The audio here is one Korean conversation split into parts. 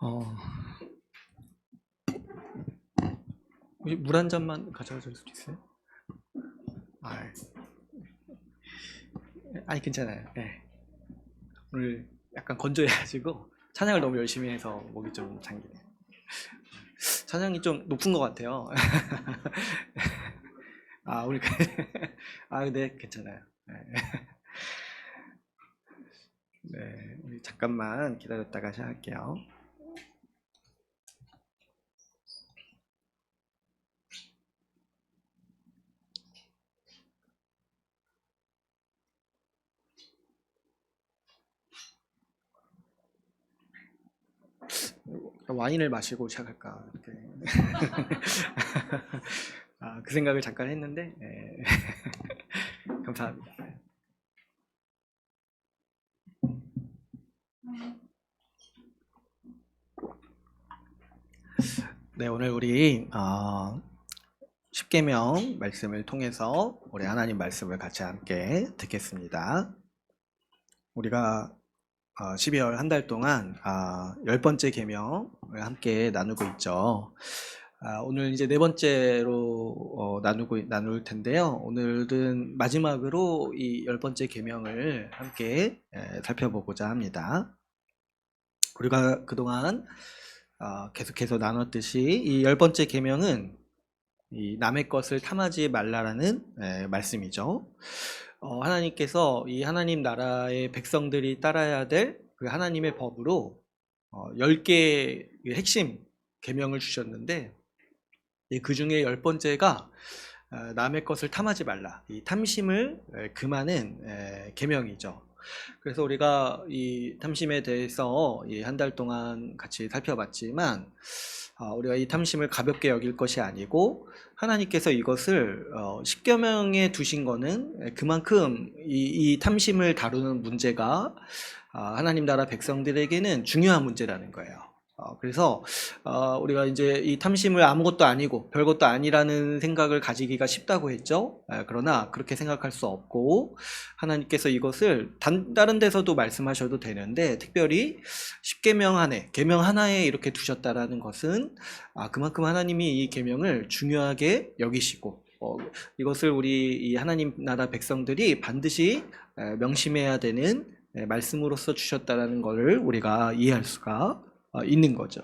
어, 혹시 물 한 잔만 가져가 줄 수 있어요? 아, 아니 괜찮아요. 네. 오늘 약간 건조해가지고 찬양을 너무 열심히 해서 목이 좀 잠기네요. 찬양이 좀 높은 것 같아요. 아, 우리 네, 괜찮아요. 네, 네, 우리 잠깐만 기다렸다가 시작할게요. 와인을 마시고 시작할까 이렇게. 그 생각을 잠깐 했는데 네. 감사합니다. 네, 오늘 우리 십계명 말씀을 통해서 우리 하나님 말씀을 같이 함께 듣겠습니다. 우리가 12월 한 달 동안 10번째 계명을 함께 나누고 있죠. 오늘 이제 네 번째로 나눌 텐데요. 오늘은 마지막으로 이 10번째 계명을 함께 살펴보고자 합니다. 우리가 그동안 계속해서 나눴듯이 이 10번째 계명은 이 남의 것을 탐하지 말라라는 말씀이죠. 하나님께서 이 하나님 나라의 백성들이 따라야 될 그 하나님의 법으로 10개의 핵심 계명을 주셨는데 그 중에 10번째가 남의 것을 탐하지 말라, 이 탐심을 금하는 계명이죠. 그래서 우리가 이 탐심에 대해서 한 달 동안 같이 살펴봤지만 우리가 이 탐심을 가볍게 여길 것이 아니고 하나님께서 이것을 십계명에 두신 거는 그만큼 이 탐심을 다루는 문제가 하나님 나라 백성들에게는 중요한 문제라는 거예요. 그래서 우리가 이제 이 탐심을 아무것도 아니고 별것도 아니라는 생각을 가지기가 쉽다고 했죠. 그러나 그렇게 생각할 수 없고 하나님께서 이것을 다른 데서도 말씀하셔도 되는데 특별히 십계명 안에 계명 하나에 이렇게 두셨다라는 것은 그만큼 하나님이 이 계명을 중요하게 여기시고 이것을 우리 이 하나님 나라 백성들이 반드시 명심해야 되는 말씀으로서 주셨다라는 것을 우리가 이해할 수가 있는 거죠.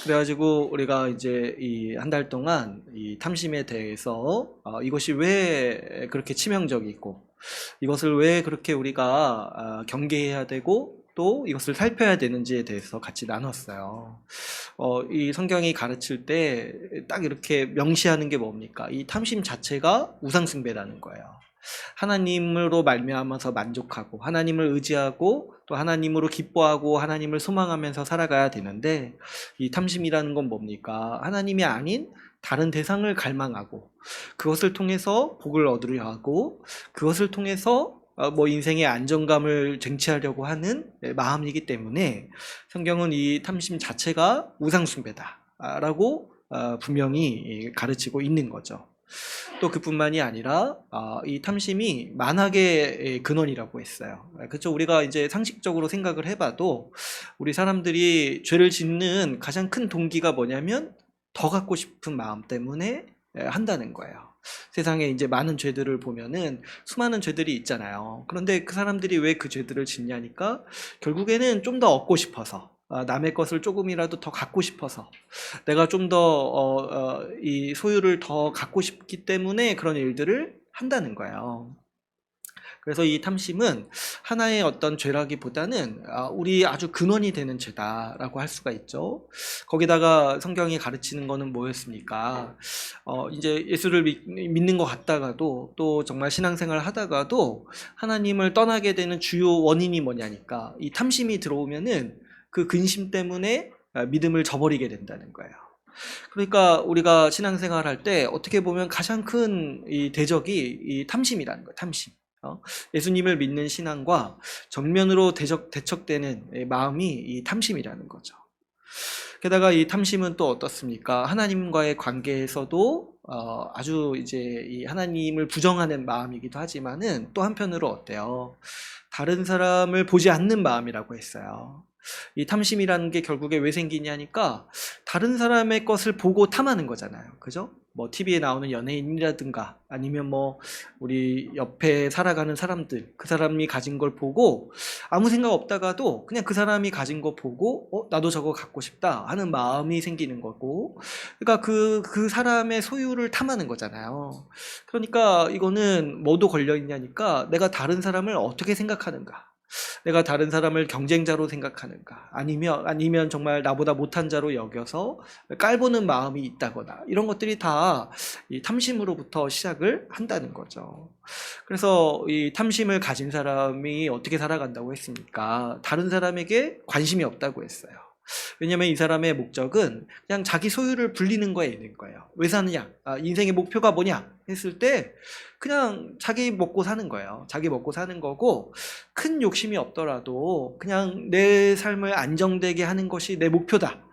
그래가지고 우리가 이제 이 한 달 동안 이 탐심에 대해서 이것이 왜 그렇게 치명적이고 이것을 왜 그렇게 우리가 경계해야 되고 또 이것을 살펴야 되는지에 대해서 같이 나눴어요. 이 성경이 가르칠 때 딱 이렇게 명시하는 게 뭡니까? 이 탐심 자체가 우상숭배라는 거예요. 하나님으로 말미암아서 만족하고 하나님을 의지하고 또 하나님으로 기뻐하고 하나님을 소망하면서 살아가야 되는데 이 탐심이라는 건 뭡니까? 하나님이 아닌 다른 대상을 갈망하고 그것을 통해서 복을 얻으려 하고 그것을 통해서 뭐 인생의 안정감을 쟁취하려고 하는 마음이기 때문에 성경은 이 탐심 자체가 우상숭배다라고 분명히 가르치고 있는 거죠. 또 그뿐만이 아니라 이 탐심이 만악의 근원이라고 했어요. 그렇죠. 우리가 이제 상식적으로 생각을 해봐도 우리 사람들이 죄를 짓는 가장 큰 동기가 뭐냐면 더 갖고 싶은 마음 때문에 한다는 거예요. 세상에 이제 많은 죄들을 보면은 수많은 죄들이 있잖아요. 그런데 그 사람들이 왜 그 죄들을 짓냐니까 결국에는 좀 더 얻고 싶어서 남의 것을 조금이라도 더 갖고 싶어서 내가 좀 더 이 소유를 더 갖고 싶기 때문에 그런 일들을 한다는 거예요. 그래서 이 탐심은 하나의 어떤 죄라기보다는 우리 아주 근원이 되는 죄다라고 할 수가 있죠. 거기다가 성경이 가르치는 거는 뭐였습니까? 이제 예수를 믿는 것 같다가도 또 정말 신앙생활을 하다가도 하나님을 떠나게 되는 주요 원인이 뭐냐니까 이 탐심이 들어오면은 그 근심 때문에 믿음을 저버리게 된다는 거예요. 그러니까 우리가 신앙생활 할 때 어떻게 보면 가장 큰 이 대적이 이 탐심이라는 거예요. 탐심. 예수님을 믿는 신앙과 정면으로 대척되는 마음이 이 탐심이라는 거죠. 게다가 이 탐심은 또 어떻습니까? 하나님과의 관계에서도 아주 이제 이 하나님을 부정하는 마음이기도 하지만은 또 한편으로 어때요? 다른 사람을 보지 않는 마음이라고 했어요. 이 탐심이라는 게 결국에 왜 생기냐니까 다른 사람의 것을 보고 탐하는 거잖아요. 그죠? 뭐 TV에 나오는 연예인이라든가 아니면 뭐 우리 옆에 살아가는 사람들, 그 사람이 가진 걸 보고 아무 생각 없다가도 그냥 그 사람이 가진 거 보고 나도 저거 갖고 싶다 하는 마음이 생기는 거고, 그러니까 그 사람의 소유를 탐하는 거잖아요. 그러니까 이거는 뭐도 걸려 있냐니까 내가 다른 사람을 어떻게 생각하는가, 내가 다른 사람을 경쟁자로 생각하는가, 아니면 정말 나보다 못한 자로 여겨서 깔보는 마음이 있다거나, 이런 것들이 다 이 탐심으로부터 시작을 한다는 거죠. 그래서 이 탐심을 가진 사람이 어떻게 살아간다고 했습니까? 다른 사람에게 관심이 없다고 했어요. 왜냐면 이 사람의 목적은 그냥 자기 소유를 불리는 거에 있는 거예요. 왜 사느냐? 인생의 목표가 뭐냐? 했을 때 그냥 자기 먹고 사는 거예요. 자기 먹고 사는 거고, 큰 욕심이 없더라도 그냥 내 삶을 안정되게 하는 것이 내 목표다.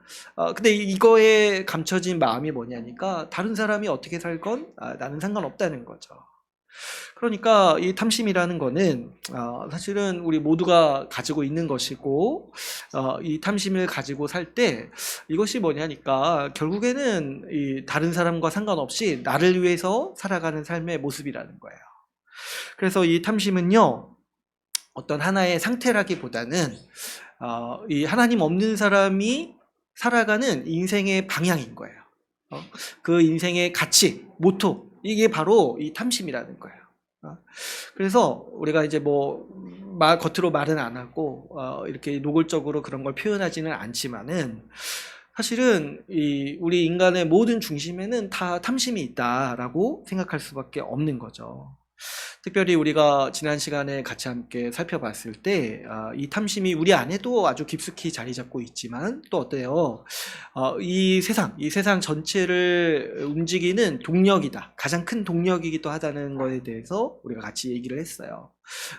근데 이거에 감춰진 마음이 뭐냐니까 다른 사람이 어떻게 살건 나는 상관없다는 거죠. 그러니까 이 탐심이라는 거는 사실은 우리 모두가 가지고 있는 것이고, 이 탐심을 가지고 살 때 이것이 뭐냐니까 결국에는 이 다른 사람과 상관없이 나를 위해서 살아가는 삶의 모습이라는 거예요. 그래서 이 탐심은요, 어떤 하나의 상태라기보다는 이 하나님 없는 사람이 살아가는 인생의 방향인 거예요. 그 인생의 가치, 모토, 이게 바로 이 탐심이라는 거예요. 그래서 우리가 이제 뭐 겉으로 말은 안 하고 이렇게 노골적으로 그런 걸 표현하지는 않지만은, 사실은 우리 인간의 모든 중심에는 다 탐심이 있다라고 생각할 수밖에 없는 거죠. 특별히 우리가 지난 시간에 같이 함께 살펴봤을 때 이 탐심이 우리 안에도 아주 깊숙이 자리 잡고 있지만 또 어때요? 이 세상 전체를 움직이는 동력이다. 가장 큰 동력이기도 하다는 거에 대해서 우리가 같이 얘기를 했어요.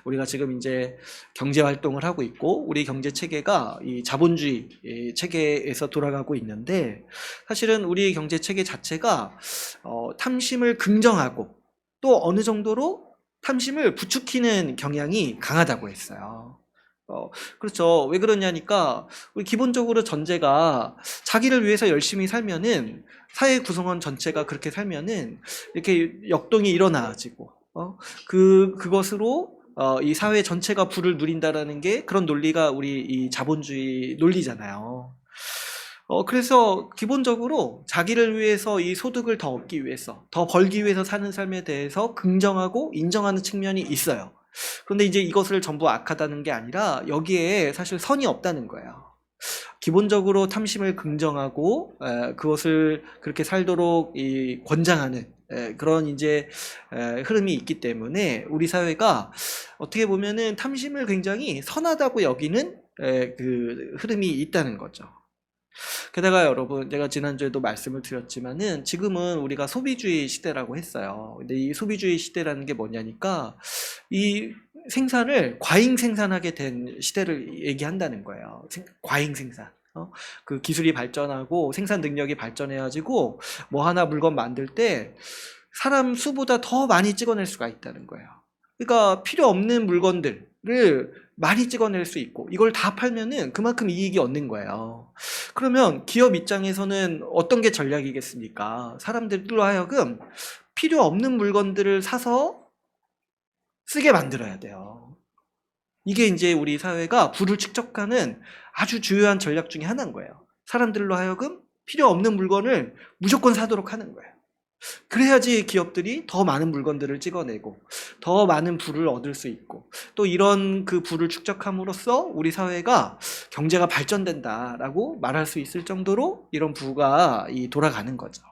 우리가 지금 이제 경제 활동을 하고 있고 우리 경제 체계가 이 자본주의 체계에서 돌아가고 있는데, 사실은 우리 경제 체계 자체가 탐심을 긍정하고 또 어느 정도로 탐심을 부추기는 경향이 강하다고 했어요. 그렇죠. 왜 그러냐니까 우리 기본적으로 전제가 자기를 위해서 열심히 살면은, 사회 구성원 전체가 그렇게 살면은 이렇게 역동이 일어나지고 그것으로 이 사회 전체가 부를 누린다라는 게, 그런 논리가 우리 이 자본주의 논리잖아요. 그래서 기본적으로 자기를 위해서 이 소득을 더 얻기 위해서, 더 벌기 위해서 사는 삶에 대해서 긍정하고 인정하는 측면이 있어요. 그런데 이제 이것을 전부 악하다는 게 아니라 여기에 사실 선이 없다는 거예요. 기본적으로 탐심을 긍정하고 그것을 그렇게 살도록 권장하는 그런 이제 흐름이 있기 때문에 우리 사회가 어떻게 보면은 탐심을 굉장히 선하다고 여기는 그 흐름이 있다는 거죠. 게다가 여러분, 제가 지난주에도 말씀을 드렸지만은 지금은 우리가 소비주의 시대라고 했어요. 근데 이 소비주의 시대라는 게 뭐냐니까 이 생산을 과잉 생산하게 된 시대를 얘기한다는 거예요. 과잉 생산. 그 기술이 발전하고 생산 능력이 발전해가지고 뭐 하나 물건 만들 때 사람 수보다 더 많이 찍어낼 수가 있다는 거예요. 그러니까 필요 없는 물건들을 많이 찍어낼 수 있고 이걸 다 팔면은 그만큼 이익이 얻는 거예요. 그러면 기업 입장에서는 어떤 게 전략이겠습니까? 사람들로 하여금 필요 없는 물건들을 사서 쓰게 만들어야 돼요. 이게 이제 우리 사회가 부를 축적하는 아주 주요한 전략 중에 하나인 거예요. 사람들로 하여금 필요 없는 물건을 무조건 사도록 하는 거예요. 그래야지 기업들이 더 많은 물건들을 찍어내고 더 많은 부를 얻을 수 있고, 또 이런 그 부를 축적함으로써 우리 사회가 경제가 발전된다라고 말할 수 있을 정도로 이런 부가 돌아가는 거죠.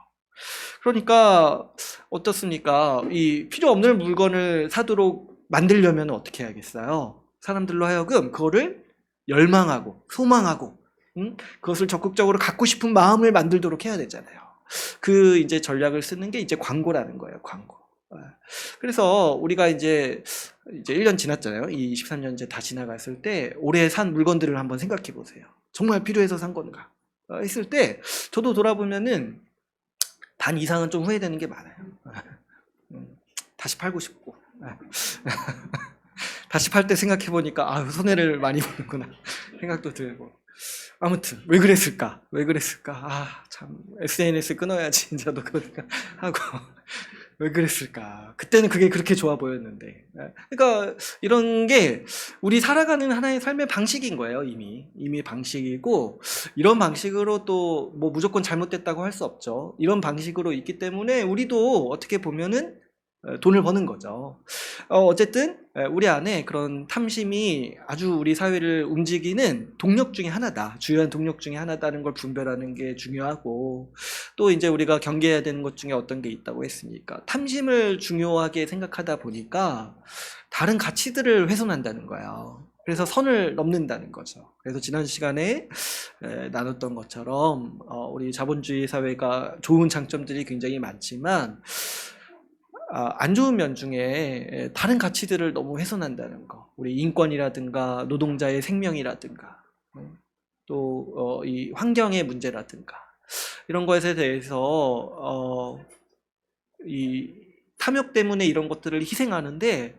그러니까 어떻습니까? 이 필요 없는 물건을 사도록 만들려면 어떻게 해야겠어요? 사람들로 하여금 그거를 열망하고 소망하고 그것을 적극적으로 갖고 싶은 마음을 만들도록 해야 되잖아요. 그 이제 전략을 쓰는 게 이제 광고라는 거예요, 광고. 그래서 우리가 이제 1년 지났잖아요. 이 23년째 다 지나갔을 때 올해 산 물건들을 한번 생각해 보세요. 정말 필요해서 산 건가? 했을 때 저도 돌아보면은 반 이상은 좀 후회되는 게 많아요. 다시 팔고 싶고. 다시 팔 때 생각해 보니까 손해를 많이 보는구나. 생각도 들고. 아무튼 왜 그랬을까? 왜 그랬을까? 아, 참 SNS 끊어야지 진짜도 그러니까 하고 왜 그랬을까? 그때는 그게 그렇게 좋아 보였는데. 그러니까 이런 게 우리 살아가는 하나의 삶의 방식인 거예요. 이미 방식이고, 이런 방식으로 또 뭐 무조건 잘못됐다고 할 수 없죠. 이런 방식으로 있기 때문에 우리도 어떻게 보면은 돈을 버는 거죠. 어쨌든 우리 안에 그런 탐심이 아주 우리 사회를 움직이는 동력 중에 하나다. 주요한 동력 중에 하나다는 걸 분별하는 게 중요하고, 또 이제 우리가 경계해야 되는 것 중에 어떤 게 있다고 했으니까, 탐심을 중요하게 생각하다 보니까 다른 가치들을 훼손한다는 거예요. 그래서 선을 넘는다는 거죠. 그래서 지난 시간에 나눴던 것처럼 우리 자본주의 사회가 좋은 장점들이 굉장히 많지만 안 좋은 면 중에 다른 가치들을 너무 훼손한다는 거. 우리 인권이라든가 노동자의 생명이라든가 또 이 환경의 문제라든가 이런 것에 대해서 이 탐욕 때문에 이런 것들을 희생하는데,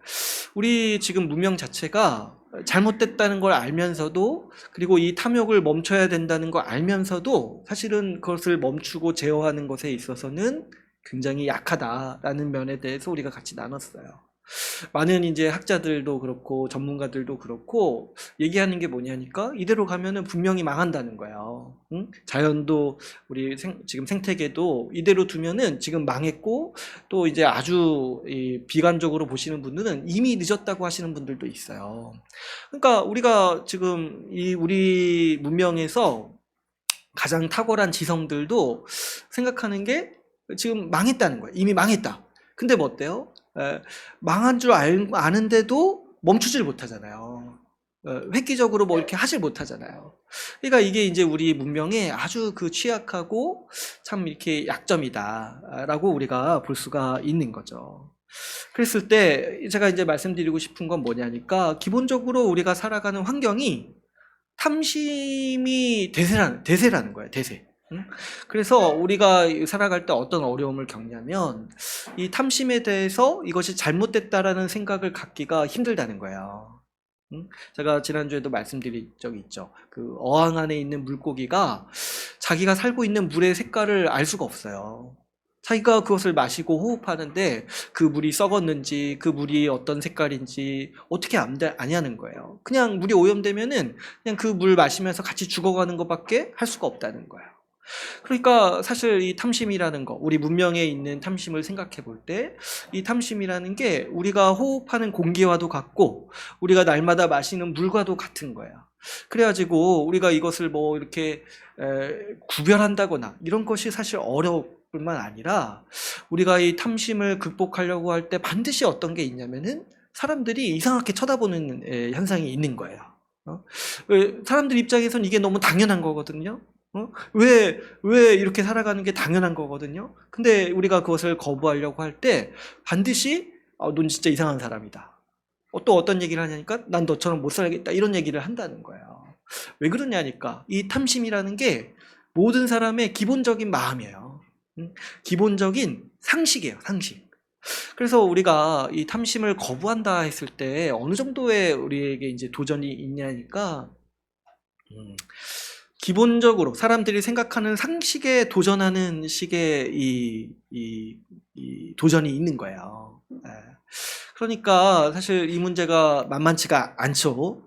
우리 지금 문명 자체가 잘못됐다는 걸 알면서도, 그리고 이 탐욕을 멈춰야 된다는 걸 알면서도 사실은 그것을 멈추고 제어하는 것에 있어서는 굉장히 약하다라는 면에 대해서 우리가 같이 나눴어요. 많은 이제 학자들도 그렇고 전문가들도 그렇고 얘기하는 게 뭐냐니까, 이대로 가면은 분명히 망한다는 거예요. 응? 자연도 우리 지금 생태계도 이대로 두면은 지금 망했고, 또 이제 아주 비관적으로 보시는 분들은 이미 늦었다고 하시는 분들도 있어요. 그러니까 우리가 지금 이 우리 문명에서 가장 탁월한 지성들도 생각하는 게 지금 망했다는 거예요. 이미 망했다. 근데 뭐 어때요? 망한 줄 아는데도 멈추질 못하잖아요. 획기적으로 뭐 이렇게 하질 못하잖아요. 그러니까 이게 이제 우리 문명의 아주 그 취약하고 참 이렇게 약점이다라고 우리가 볼 수가 있는 거죠. 그랬을 때 제가 이제 말씀드리고 싶은 건 뭐냐니까, 기본적으로 우리가 살아가는 환경이 탐심이 대세라는 거예요. 대세. 그래서 우리가 살아갈 때 어떤 어려움을 겪냐면, 이 탐심에 대해서 이것이 잘못됐다라는 생각을 갖기가 힘들다는 거예요. 제가 지난주에도 말씀드린 적이 있죠. 그 어항 안에 있는 물고기가 자기가 살고 있는 물의 색깔을 알 수가 없어요. 자기가 그것을 마시고 호흡하는데 그 물이 썩었는지 그 물이 어떤 색깔인지 어떻게 아냐는 거예요. 그냥 물이 오염되면은 그냥 그 물 마시면서 같이 죽어가는 것밖에 할 수가 없다는 거예요. 그러니까 사실 이 탐심이라는 거, 우리 문명에 있는 탐심을 생각해 볼 때, 이 탐심이라는 게 우리가 호흡하는 공기와도 같고 우리가 날마다 마시는 물과도 같은 거예요. 그래가지고 우리가 이것을 뭐 이렇게 구별한다거나 이런 것이 사실 어려울 뿐만 아니라, 우리가 이 탐심을 극복하려고 할 때 반드시 어떤 게 있냐면은 사람들이 이상하게 쳐다보는 현상이 있는 거예요. 사람들 입장에선 이게 너무 당연한 거거든요. 왜 이렇게 살아가는 게 당연한 거거든요. 근데 우리가 그것을 거부하려고 할 때 반드시 넌 진짜 이상한 사람이다. 또 어떤 얘기를 하냐니까, 난 너처럼 못 살겠다, 이런 얘기를 한다는 거예요. 왜 그러냐니까, 이 탐심이라는 게 모든 사람의 기본적인 마음이에요. 기본적인 상식이에요. 상식. 그래서 우리가 이 탐심을 거부한다 했을 때 어느 정도의 우리에게 이제 도전이 있냐니까, 기본적으로 사람들이 생각하는 상식에 도전하는 식의 이 도전이 있는 거예요. 그러니까 사실 이 문제가 만만치가 않죠.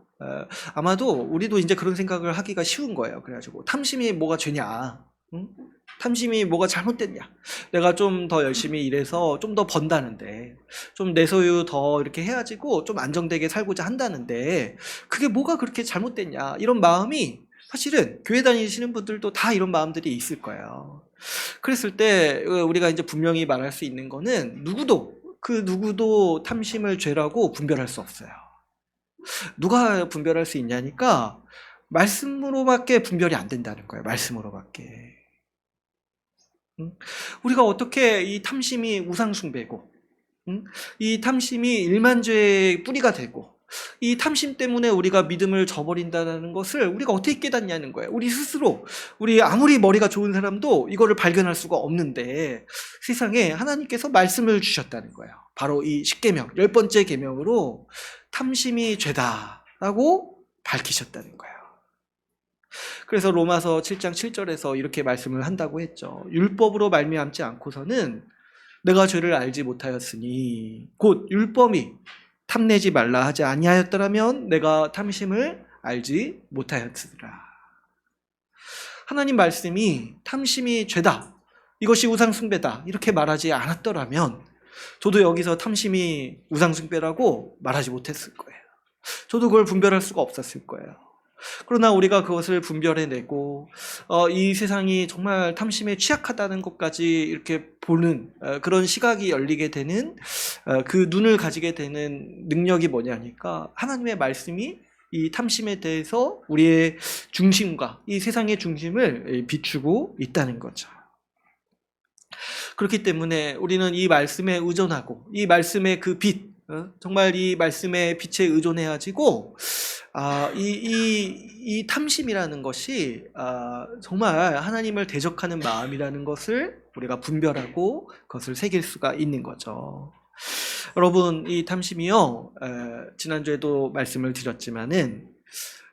아마도 우리도 이제 그런 생각을 하기가 쉬운 거예요. 그래가지고 탐심이 뭐가 죄냐? 탐심이 뭐가 잘못됐냐? 내가 좀 더 열심히 일해서 좀 더 번다는데, 좀 내 소유 더 이렇게 해가지고 좀 안정되게 살고자 한다는데, 그게 뭐가 그렇게 잘못됐냐? 이런 마음이 사실은 교회 다니시는 분들도 다 이런 마음들이 있을 거예요. 그랬을 때 우리가 이제 분명히 말할 수 있는 거는, 누구도 탐심을 죄라고 분별할 수 없어요. 누가 분별할 수 있냐니까, 말씀으로밖에 분별이 안 된다는 거예요. 말씀으로밖에. 우리가 어떻게 이 탐심이 우상숭배고, 이 탐심이 일만죄의 뿌리가 되고, 이 탐심 때문에 우리가 믿음을 저버린다는 것을 우리가 어떻게 깨닫냐는 거예요. 우리 스스로, 우리 아무리 머리가 좋은 사람도 이거를 발견할 수가 없는데, 세상에 하나님께서 말씀을 주셨다는 거예요. 바로 이 10계명, 10번째 계명으로 탐심이 죄다라고 밝히셨다는 거예요. 그래서 로마서 7장 7절에서 이렇게 말씀을 한다고 했죠. 율법으로 말미암지 않고서는 내가 죄를 알지 못하였으니 곧 율법이 탐내지 말라 하지 아니하였더라면 내가 탐심을 알지 못하였으리라. 하나님 말씀이 탐심이 죄다, 이것이 우상숭배다 이렇게 말하지 않았더라면 저도 여기서 탐심이 우상숭배라고 말하지 못했을 거예요. 저도 그걸 분별할 수가 없었을 거예요. 그러나 우리가 그것을 분별해내고 이 세상이 정말 탐심에 취약하다는 것까지 이렇게 보는 그런 시각이 열리게 되는 그 눈을 가지게 되는 능력이 뭐냐니까 하나님의 말씀이 이 탐심에 대해서 우리의 중심과 이 세상의 중심을 비추고 있다는 거죠. 그렇기 때문에 우리는 이 말씀에 의존하고 이 말씀의 그 빛, 정말 이 말씀의 빛에 의존해가지고 이 탐심이라는 것이 정말 하나님을 대적하는 마음이라는 것을 우리가 분별하고 그것을 새길 수가 있는 거죠. 여러분, 이 탐심이요, 지난주에도 말씀을 드렸지만은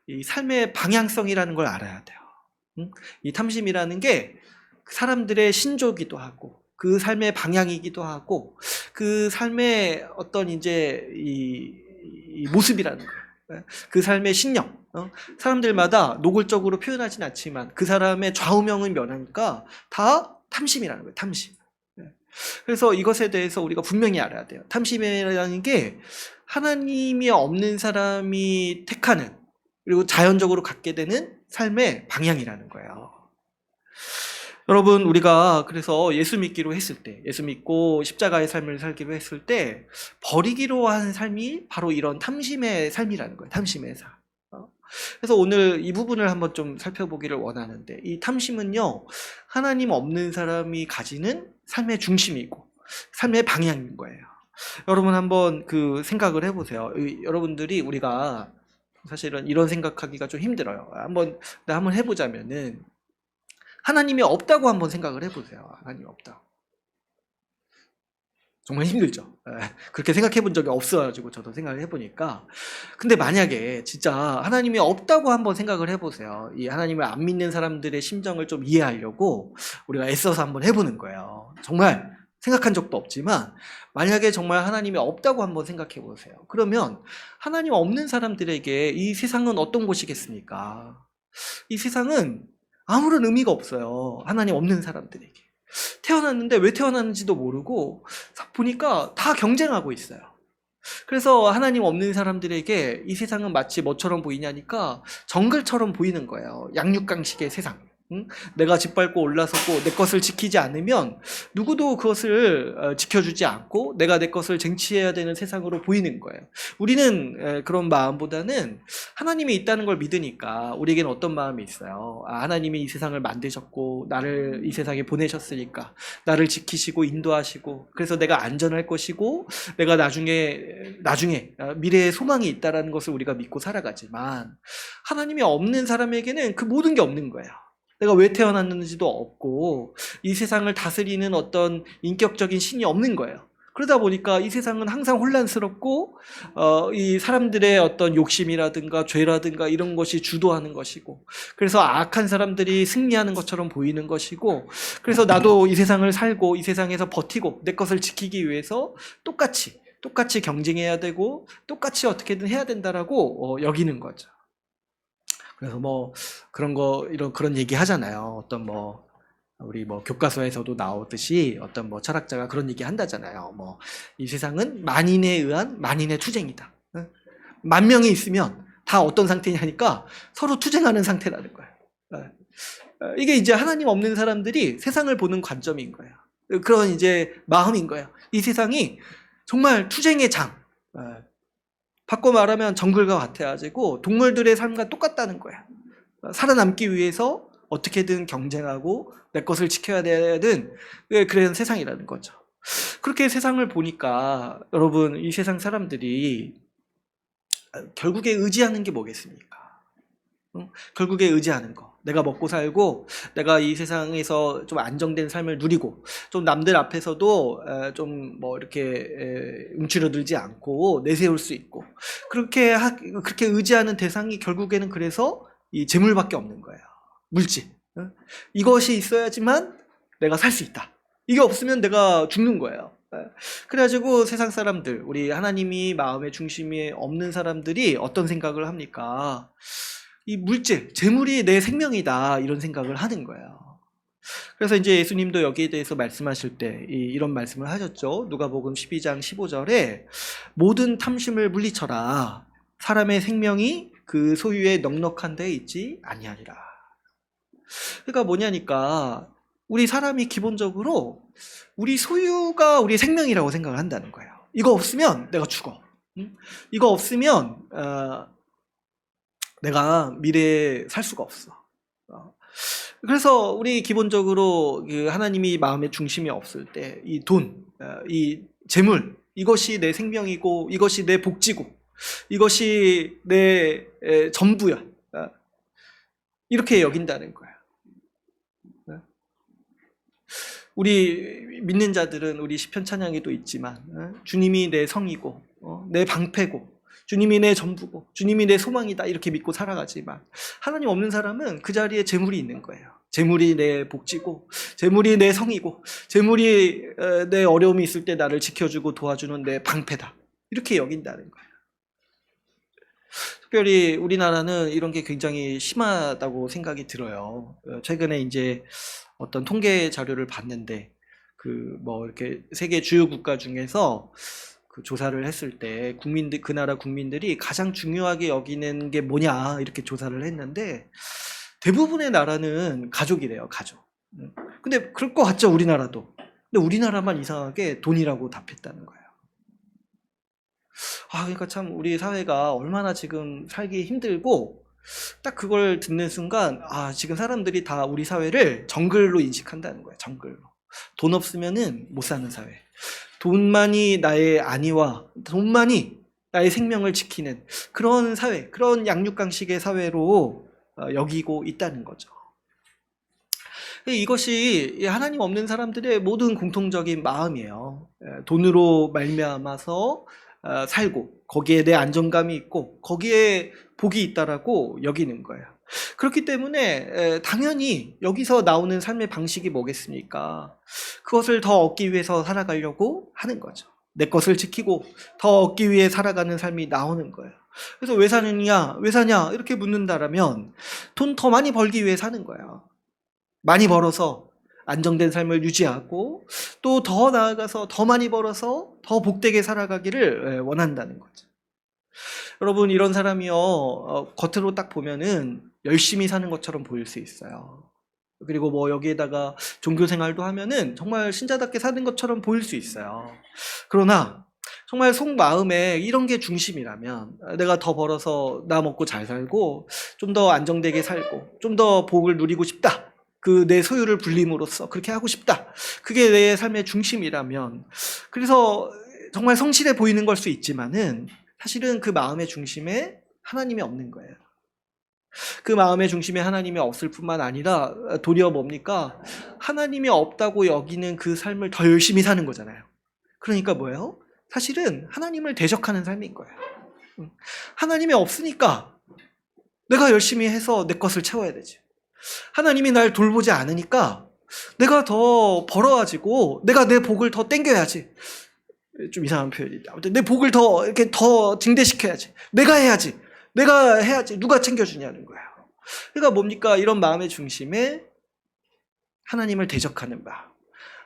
이 삶의 방향성이라는 걸 알아야 돼요. 이 탐심이라는 게 사람들의 신조기도 하고 그 삶의 방향이기도 하고 그 삶의 어떤 이제 이 모습이라는 거예요. 그 삶의 신념. 사람들마다 노골적으로 표현하진 않지만 그 사람의 좌우명을 면하니까 다 탐심이라는 거예요. 탐심. 그래서 이것에 대해서 우리가 분명히 알아야 돼요. 탐심이라는 게 하나님이 없는 사람이 택하는 그리고 자연적으로 갖게 되는 삶의 방향이라는 거예요. 여러분, 우리가 그래서 예수 믿기로 했을 때, 예수 믿고 십자가의 삶을 살기로 했을 때 버리기로 한 삶이 바로 이런 탐심의 삶이라는 거예요. 탐심의 삶. 그래서 오늘 이 부분을 한번 좀 살펴보기를 원하는데, 이 탐심은요, 하나님 없는 사람이 가지는 삶의 중심이고 삶의 방향인 거예요. 여러분 한번 그 생각을 해보세요. 여러분들이 우리가 사실은 이런 생각하기가 좀 힘들어요. 한번 해보자면은 하나님이 없다고 한번 생각을 해보세요. 하나님이 없다. 정말 힘들죠. 그렇게 생각해 본 적이 없어가지고 저도 생각을 해보니까. 근데 만약에 진짜 하나님이 없다고 한번 생각을 해보세요. 이 하나님을 안 믿는 사람들의 심정을 좀 이해하려고 우리가 애써서 한번 해보는 거예요. 정말 생각한 적도 없지만 만약에 정말 하나님이 없다고 한번 생각해 보세요. 그러면 하나님 없는 사람들에게 이 세상은 어떤 곳이겠습니까? 이 세상은 아무런 의미가 없어요. 하나님 없는 사람들에게. 태어났는데 왜 태어났는지도 모르고 보니까 다 경쟁하고 있어요. 그래서 하나님 없는 사람들에게 이 세상은 마치 뭐처럼 보이냐니까 정글처럼 보이는 거예요. 양육강식의 세상. 내가 짓밟고 올라서고 내 것을 지키지 않으면 누구도 그것을 지켜주지 않고 내가 내 것을 쟁취해야 되는 세상으로 보이는 거예요. 우리는 그런 마음보다는 하나님이 있다는 걸 믿으니까 우리에게는 어떤 마음이 있어요. 하나님이 이 세상을 만드셨고 나를 이 세상에 보내셨으니까 나를 지키시고 인도하시고 그래서 내가 안전할 것이고 내가 나중에 미래에 소망이 있다는 것을 우리가 믿고 살아가지만 하나님이 없는 사람에게는 그 모든 게 없는 거예요. 내가 왜 태어났는지도 없고 이 세상을 다스리는 어떤 인격적인 신이 없는 거예요. 그러다 보니까 이 세상은 항상 혼란스럽고 이 사람들의 어떤 욕심이라든가 죄라든가 이런 것이 주도하는 것이고 그래서 악한 사람들이 승리하는 것처럼 보이는 것이고 그래서 나도 이 세상을 살고 이 세상에서 버티고 내 것을 지키기 위해서 똑같이 경쟁해야 되고 똑같이 어떻게든 해야 된다라고 여기는 거죠. 그래서 그런 얘기 하잖아요. 어떤 우리 교과서에서도 나오듯이 어떤 철학자가 그런 얘기 한다잖아요. 이 세상은 만인에 의한 만인의 투쟁이다. 만 명이 있으면 다 어떤 상태냐니까 서로 투쟁하는 상태라는 거예요. 이게 이제 하나님 없는 사람들이 세상을 보는 관점인 거예요. 그런 이제 마음인 거예요. 이 세상이 정말 투쟁의 장. 바꿔 말하면 정글과 같아가지고 동물들의 삶과 똑같다는 거야. 살아남기 위해서 어떻게든 경쟁하고 내 것을 지켜야 되는 그런 세상이라는 거죠. 그렇게 세상을 보니까 여러분 이 세상 사람들이 결국에 의지하는 게 뭐겠습니까? 결국에 의지하는 거. 내가 먹고 살고 내가 이 세상에서 좀 안정된 삶을 누리고 좀 남들 앞에서도 좀 이렇게 움츠러들지 않고 내세울 수 있고 그렇게 의지하는 대상이 결국에는 그래서 이 재물밖에 없는 거예요. 물질. 이것이 있어야지만 내가 살 수 있다. 이게 없으면 내가 죽는 거예요. 그래가지고 세상 사람들, 우리 하나님이 마음의 중심에 없는 사람들이 어떤 생각을 합니까? 이 물질, 재물이 내 생명이다, 이런 생각을 하는 거예요. 그래서 이제 예수님도 여기에 대해서 말씀하실 때 이런 말씀을 하셨죠. 누가복음 12장 15절에 모든 탐심을 물리쳐라. 사람의 생명이 그 소유의 넉넉한 데에 있지 아니하리라. 그러니까 뭐냐니까 우리 사람이 기본적으로 우리 소유가 우리 생명이라고 생각을 한다는 거예요. 이거 없으면 내가 죽어. 이거 없으면 내가 미래에 살 수가 없어. 그래서 우리 기본적으로 그 하나님이 마음의 중심이 없을 때 이 돈, 이 재물, 이것이 내 생명이고 이것이 내 복지고 이것이 내 전부야. 이렇게 여긴다는 거야. 우리 믿는 자들은 우리 시편 찬양에도 있지만 주님이 내 성이고 내 방패고 주님이 내 전부고 주님이 내 소망이다 이렇게 믿고 살아가지만 하나님 없는 사람은 그 자리에 재물이 있는 거예요. 재물이 내 복지고 재물이 내 성이고 재물이 내 어려움이 있을 때 나를 지켜주고 도와주는 내 방패다 이렇게 여긴다는 거예요. 특별히 우리나라는 이런 게 굉장히 심하다고 생각이 들어요. 최근에 이제 어떤 통계 자료를 봤는데 이렇게 세계 주요 국가 중에서 그 조사를 했을 때 그 나라 국민들이 가장 중요하게 여기는 게 뭐냐 이렇게 조사를 했는데 대부분의 나라는 가족이래요. 가족. 근데 그럴 것 같죠, 우리나라도. 근데 우리나라만 이상하게 돈이라고 답했다는 거예요. 그러니까 참 우리 사회가 얼마나 지금 살기 힘들고 딱 그걸 듣는 순간 지금 사람들이 다 우리 사회를 정글로 인식한다는 거예요. 정글로. 돈 없으면은 못 사는 사회. 돈만이 나의 안위와 돈만이 나의 생명을 지키는 그런 사회, 그런 양육강식의 사회로 여기고 있다는 거죠. 이것이 하나님 없는 사람들의 모든 공통적인 마음이에요. 돈으로 말미암아서 살고 거기에 내 안정감이 있고 거기에 복이 있다라고 여기는 거예요. 그렇기 때문에 당연히 여기서 나오는 삶의 방식이 뭐겠습니까? 그것을 더 얻기 위해서 살아가려고 하는 거죠. 내 것을 지키고 더 얻기 위해 살아가는 삶이 나오는 거예요. 그래서 왜 사느냐? 왜 사냐? 이렇게 묻는다라면 돈 더 많이 벌기 위해 사는 거예요. 많이 벌어서 안정된 삶을 유지하고 또 더 나아가서 더 많이 벌어서 더 복되게 살아가기를 원한다는 거죠. 여러분 이런 사람이요 겉으로 딱 보면은 열심히 사는 것처럼 보일 수 있어요. 그리고 여기에다가 종교 생활도 하면은 정말 신자답게 사는 것처럼 보일 수 있어요. 그러나 정말 속마음에 이런 게 중심이라면 내가 더 벌어서 나 먹고 잘 살고 좀 더 안정되게 살고 좀 더 복을 누리고 싶다. 내 소유를 불림으로써 그렇게 하고 싶다. 그게 내 삶의 중심이라면 그래서 정말 성실해 보이는 걸 수 있지만은 사실은 그 마음의 중심에 하나님이 없는 거예요. 그 마음의 중심에 하나님이 없을 뿐만 아니라 도리어 뭡니까? 하나님이 없다고 여기는 그 삶을 더 열심히 사는 거잖아요. 그러니까 뭐예요? 사실은 하나님을 대적하는 삶인 거예요. 하나님이 없으니까 내가 열심히 해서 내 것을 채워야 되지. 하나님이 날 돌보지 않으니까 내가 더 벌어가지고 내가 내 복을 더 땡겨야지. 좀 이상한 표현이다. 아무튼 내 복을 더 증대시켜야지. 내가 해야지. 내가 해야지. 누가 챙겨주냐는 거예요. 그러니까 뭡니까? 이런 마음의 중심에 하나님을 대적하는 마음.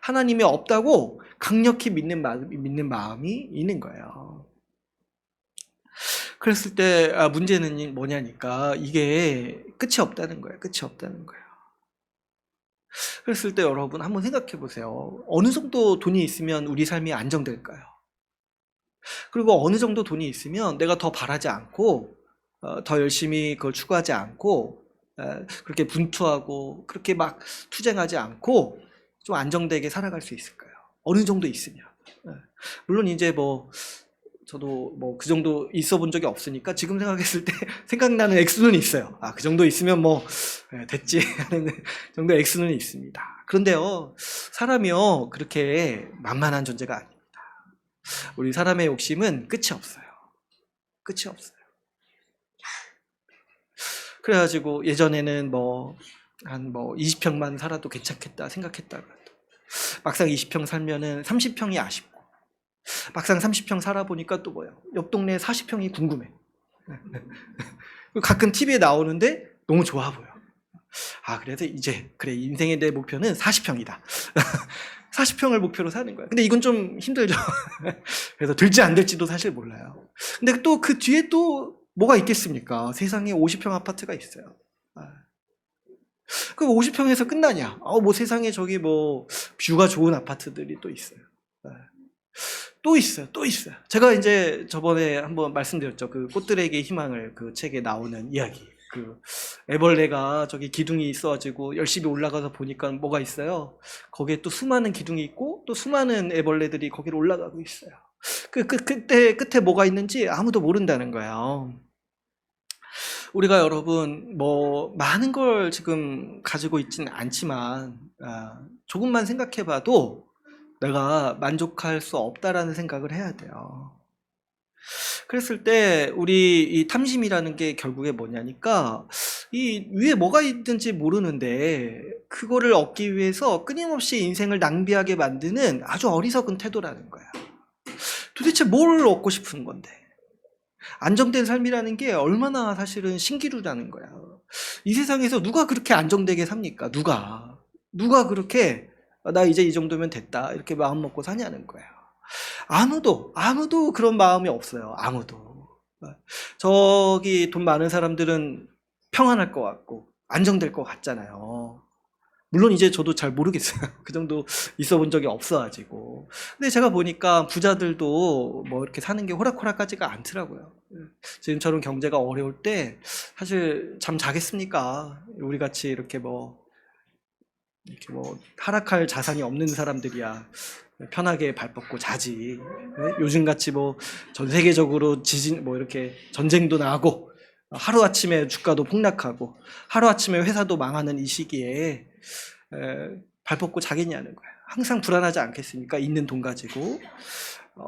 하나님이 없다고 강력히 믿는 마음이 있는 거예요. 그랬을 때 문제는 뭐냐니까 이게 끝이 없다는 거예요. 끝이 없다는 거예요. 그랬을 때 여러분 한번 생각해 보세요. 어느 정도 돈이 있으면 우리 삶이 안정될까요? 그리고 어느 정도 돈이 있으면 내가 더 바라지 않고 더 열심히 그걸 추구하지 않고 그렇게 분투하고 그렇게 막 투쟁하지 않고 좀 안정되게 살아갈 수 있을까요? 어느 정도 있으면. 물론 이제 저도 그 정도 있어 본 적이 없으니까 지금 생각했을 때 생각나는 액수는 있어요. 그 정도 있으면 됐지 하는 정도 액수는 있습니다. 그런데요, 사람이요 그렇게 만만한 존재가 아닙니다. 우리 사람의 욕심은 끝이 없어요. 끝이 없어요. 그래가지고 예전에는 뭐 한 뭐 20평만 살아도 괜찮겠다 생각했다가 막상 20평 살면은 30평이 아쉽고, 막상 30평 살아보니까 또 뭐야, 옆 동네 40평이 궁금해. 가끔 TV에 나오는데 너무 좋아 보여. 그래서 이제 그래, 인생의 내 목표는 40평이다. 40평을 목표로 사는 거야. 근데 이건 좀 힘들죠. 그래서 될지 안 될지도 사실 몰라요. 근데 또 그 뒤에 또 뭐가 있겠습니까? 세상에 50평 아파트가 있어요. 그럼 50평에서 끝나냐? 뭐 세상에 저기 뭐 뷰가 좋은 아파트들이 또 있어요. 또 있어요. 또 있어요. 제가 이제 저번에 한번 말씀드렸죠. 그 꽃들에게 희망을, 그 책에 나오는 이야기. 그 애벌레가 저기 기둥이 있어가지고 열심히 올라가서 보니까 뭐가 있어요. 거기에 또 수많은 기둥이 있고 또 수많은 애벌레들이 거기로 올라가고 있어요. 그때 끝에 뭐가 있는지 아무도 모른다는 거예요. 우리가 여러분 뭐 많은 걸 지금 가지고 있지는 않지만 조금만 생각해봐도 내가 만족할 수 없다라는 생각을 해야 돼요. 그랬을 때 우리 이 탐심이라는 게 결국에 뭐냐니까, 이 위에 뭐가 있든지 모르는데 그거를 얻기 위해서 끊임없이 인생을 낭비하게 만드는 아주 어리석은 태도라는 거야. 도대체 뭘 얻고 싶은 건데? 안정된 삶이라는 게 얼마나 사실은 신기루라는 거야. 이 세상에서 누가 그렇게 안정되게 삽니까? 누가 그렇게 나 이제 이 정도면 됐다 이렇게 마음 먹고 사냐는 거야. 아무도 그런 마음이 없어요. 아무도. 저기 돈 많은 사람들은 평안할 것 같고 안정될 것 같잖아요. 물론 이제 저도 잘 모르겠어요. 그 정도 있어 본 적이 없어가지고. 근데 제가 보니까 부자들도 뭐 이렇게 사는 게 호락호락하지가 않더라고요. 지금처럼 경제가 어려울 때 사실 잠 자겠습니까? 우리 같이 이렇게 뭐 하락할 자산이 없는 사람들이야 편하게 발 뻗고 자지. 요즘같이 뭐 전 세계적으로 지진 뭐 이렇게 전쟁도 나고 하루아침에 주가도 폭락하고 하루아침에 회사도 망하는 이 시기에 발 뻗고 자겠냐는 거예요. 항상 불안하지 않겠습니까? 있는 돈 가지고.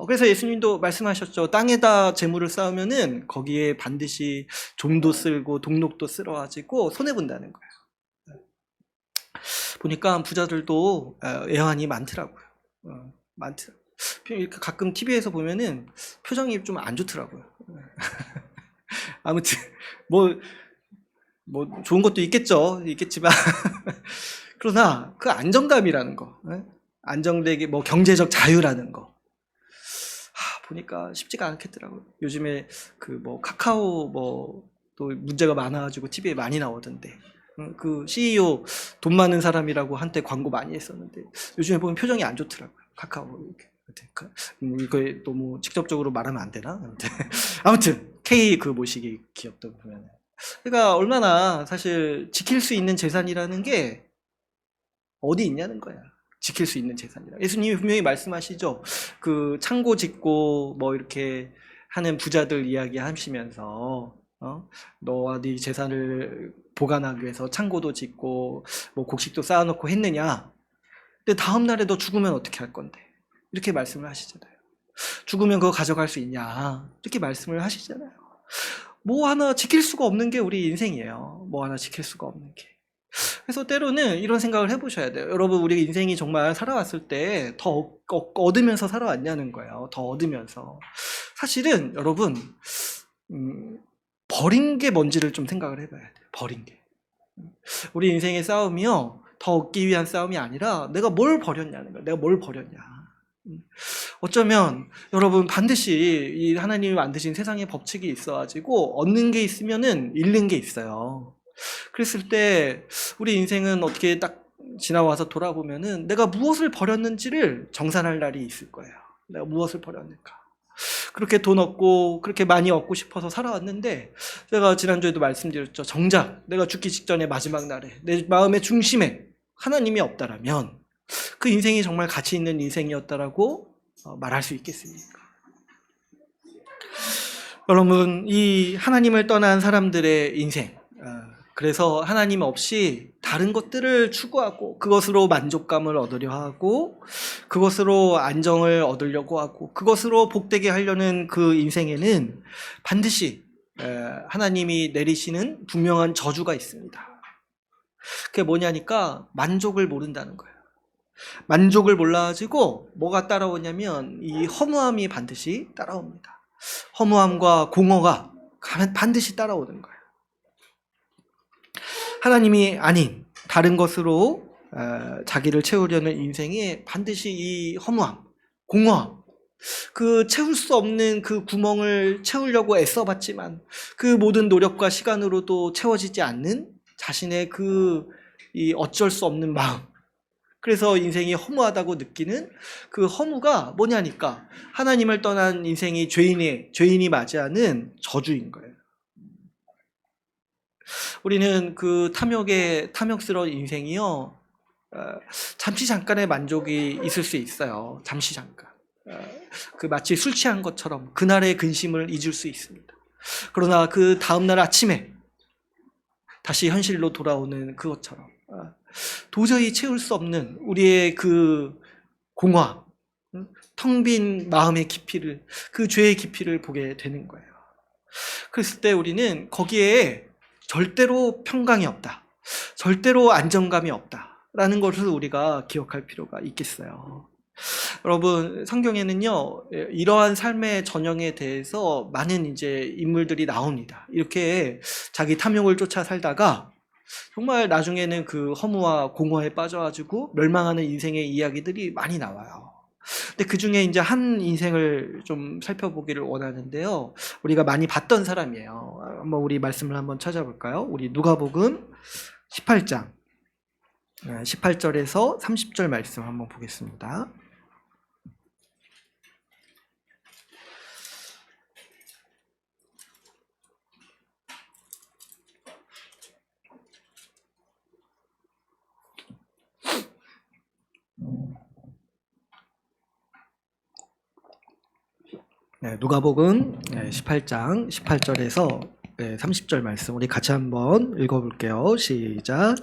그래서 예수님도 말씀하셨죠. 땅에다 재물을 쌓으면은 거기에 반드시 좀도 쓸고 동록도 쓸어가지고 손해본다는 거예요. 보니까 부자들도 애환이 많더라고요. 이렇게 가끔 TV에서 보면은 표정이 좀 안 좋더라고요. 아무튼 뭐 좋은 것도 있겠지만 그러나 그 안정감이라는 거, 안정되게 뭐 경제적 자유라는 거 보니까 쉽지가 않겠더라고요. 요즘에 그 뭐 카카오 뭐 또 문제가 많아가지고 TV에 많이 나오던데, 그 CEO 돈 많은 사람이라고 한때 광고 많이 했었는데 요즘에 보면 표정이 안 좋더라고요. 카카오 이거 너무 직접적으로 말하면 안 되나? 아무튼 K 그 모시기 기업도 보면, 그러니까 얼마나 사실 지킬 수 있는 재산이라는 게 어디 있냐는 거야. 지킬 수 있는 재산이라. 예수님이 분명히 말씀하시죠. 그 창고 짓고 뭐 이렇게 하는 부자들 이야기 하시면서 너와 네 재산을 보관하기 위해서 창고도 짓고 뭐 곡식도 쌓아놓고 했느냐? 근데 다음 날에 너 죽으면 어떻게 할 건데? 이렇게 말씀을 하시잖아요. 죽으면 그거 가져갈 수 있냐? 이렇게 말씀을 하시잖아요. 뭐 하나 지킬 수가 없는 게 우리 인생이에요. 뭐 하나 지킬 수가 없는 게. 그래서 때로는 이런 생각을 해보셔야 돼요. 여러분, 우리 인생이 정말 살아왔을 때 더 얻으면서 살아왔냐는 거예요. 더 얻으면서. 사실은 여러분, 버린 게 뭔지를 좀 생각을 해봐야 돼요. 버린 게. 우리 인생의 싸움이요, 더 얻기 위한 싸움이 아니라 내가 뭘 버렸냐는 거예요. 내가 뭘 버렸냐. 어쩌면 여러분 반드시 이 하나님이 만드신 세상의 법칙이 있어가지고 얻는 게 있으면은 잃는 게 있어요. 그랬을 때 우리 인생은 어떻게 딱 지나와서 돌아보면은 내가 무엇을 버렸는지를 정산할 날이 있을 거예요. 내가 무엇을 버렸는가. 그렇게 돈 얻고 그렇게 많이 얻고 싶어서 살아왔는데, 제가 지난주에도 말씀드렸죠. 정작 내가 죽기 직전에 마지막 날에 내 마음의 중심에 하나님이 없다라면 그 인생이 정말 가치 있는 인생이었다라고 말할 수 있겠습니까? 여러분, 이 하나님을 떠난 사람들의 인생, 그래서 하나님 없이 다른 것들을 추구하고 그것으로 만족감을 얻으려 하고 그것으로 안정을 얻으려고 하고 그것으로 복되게 하려는 그 인생에는 반드시 하나님이 내리시는 분명한 저주가 있습니다. 그게 뭐냐니까 만족을 모른다는 거예요. 만족을 몰라가지고 뭐가 따라오냐면 이 허무함이 반드시 따라옵니다. 허무함과 공허가 반드시 따라오는 거예요. 하나님이 아닌 다른 것으로 자기를 채우려는 인생에 반드시 이 허무함, 공허함, 그 채울 수 없는 그 구멍을 채우려고 애써봤지만 그 모든 노력과 시간으로도 채워지지 않는 자신의 이 어쩔 수 없는 마음, 그래서 인생이 허무하다고 느끼는 그 허무가 뭐냐니까 하나님을 떠난 인생이 죄인이 맞이하는 저주인 거예요. 우리는 그 탐욕스러운 인생이요, 잠시 잠깐의 만족이 있을 수 있어요. 잠시 잠깐. 그 마치 술 취한 것처럼 그날의 근심을 잊을 수 있습니다. 그러나 그 다음날 아침에 다시 현실로 돌아오는 그것처럼 도저히 채울 수 없는 우리의 그 공허, 텅 빈 마음의 깊이를, 그 죄의 깊이를 보게 되는 거예요. 그랬을 때 우리는 거기에 절대로 평강이 없다, 절대로 안정감이 없다라는 것을 우리가 기억할 필요가 있겠어요. 여러분, 성경에는요, 이러한 삶의 전형에 대해서 많은 이제 인물들이 나옵니다. 이렇게 자기 탐욕을 쫓아 살다가 정말 나중에는 그 허무와 공허에 빠져가지고 멸망하는 인생의 이야기들이 많이 나와요. 근데 그 중에 이제 한 인생을 좀 살펴보기를 원하는데요. 우리가 많이 봤던 사람이에요. 한번 우리 말씀을 한번 찾아볼까요? 우리 누가복음 18장 18절에서 30절 말씀 한번 보겠습니다. 누가복음 18장 18절에서 30절 말씀 우리 같이 한번 읽어볼게요. 시작.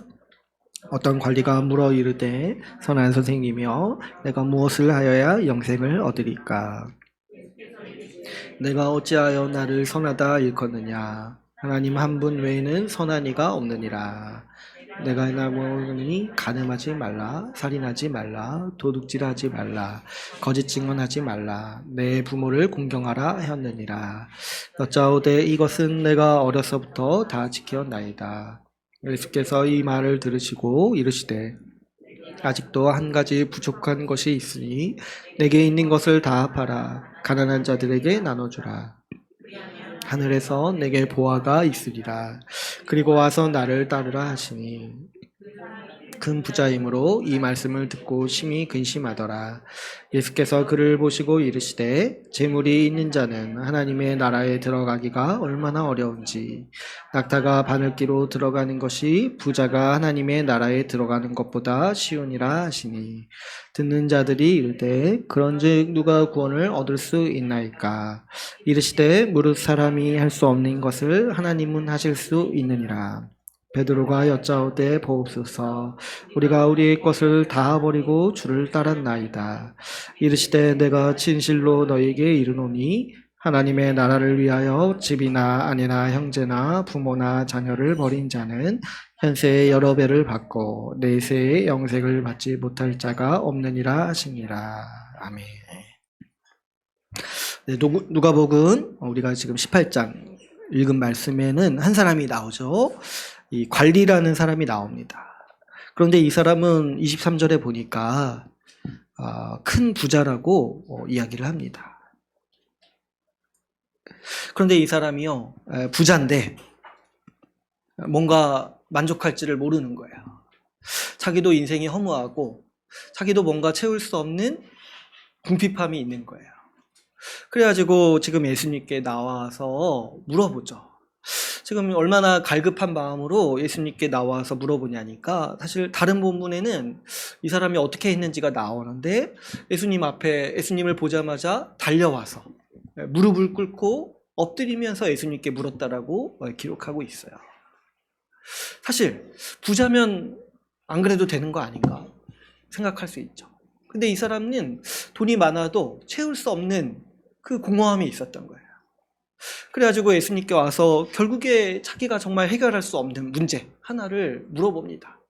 어떤 관리가 물어 이르되 선한 선생님이여 내가 무엇을 하여야 영생을 얻으리까? 내가 어찌하여 나를 선하다 일컫느냐? 하나님 한 분 외에는 선한 이가 없느니라. 내가 나무니 간음하지 말라, 살인하지 말라, 도둑질하지 말라, 거짓 증언하지 말라, 내 부모를 공경하라 하였느니라. 여짜오되 이것은 내가 어려서부터 다 지켰나이다. 예수께서 이 말을 들으시고 이르시되 아직도 한 가지 부족한 것이 있으니 내게 있는 것을 다 팔아 가난한 자들에게 나눠주라. 하늘에서 내게 보화가 있으리라. 그리고 와서 나를 따르라 하시니 큰 부자이므로 이 말씀을 듣고 심히 근심하더라. 예수께서 그를 보시고 이르시되 재물이 있는 자는 하나님의 나라에 들어가기가 얼마나 어려운지 낙타가 바늘기로 들어가는 것이 부자가 하나님의 나라에 들어가는 것보다 쉬우니라 하시니 듣는 자들이 이르되 그런즉 누가 구원을 얻을 수 있나이까? 이르시되 무릇 사람이 할 수 없는 것을 하나님은 하실 수 있느니라. 베드로가 여짜오되 보옵소서 우리가 우리의 것을 다 버리고 주를 따랐나이다. 이르시되 내가 진실로 너희에게 이르노니 하나님의 나라를 위하여 집이나 아내나 형제나 부모나 자녀를 버린 자는 현세의 여러 배를 받고 내세의 영생을 받지 못할 자가 없느니라 하시니라. 아멘. 네, 누가복음 우리가 지금 18장 읽은 말씀에는 한 사람이 나오죠. 이 관리라는 사람이 나옵니다. 그런데 이 사람은 23절에 보니까 큰 부자라고 이야기를 합니다. 그런데 이 사람이요, 부자인데 뭔가 만족할지를 모르는 거예요. 자기도 인생이 허무하고 자기도 뭔가 채울 수 없는 궁핍함이 있는 거예요. 그래가지고 지금 예수님께 나와서 물어보죠. 지금 얼마나 갈급한 마음으로 예수님께 나와서 물어보냐니까 사실 다른 본문에는 이 사람이 어떻게 했는지가 나오는데 예수님 앞에 예수님을 보자마자 달려와서 무릎을 꿇고 엎드리면서 예수님께 물었다라고 기록하고 있어요. 사실 부자면 안 그래도 되는 거 아닌가 생각할 수 있죠. 근데 이 사람은 돈이 많아도 채울 수 없는 그 공허함이 있었던 거예요. 그래가지고 예수님께 와서 결국에 자기가 정말 해결할 수 없는 문제 하나를 물어봅니다.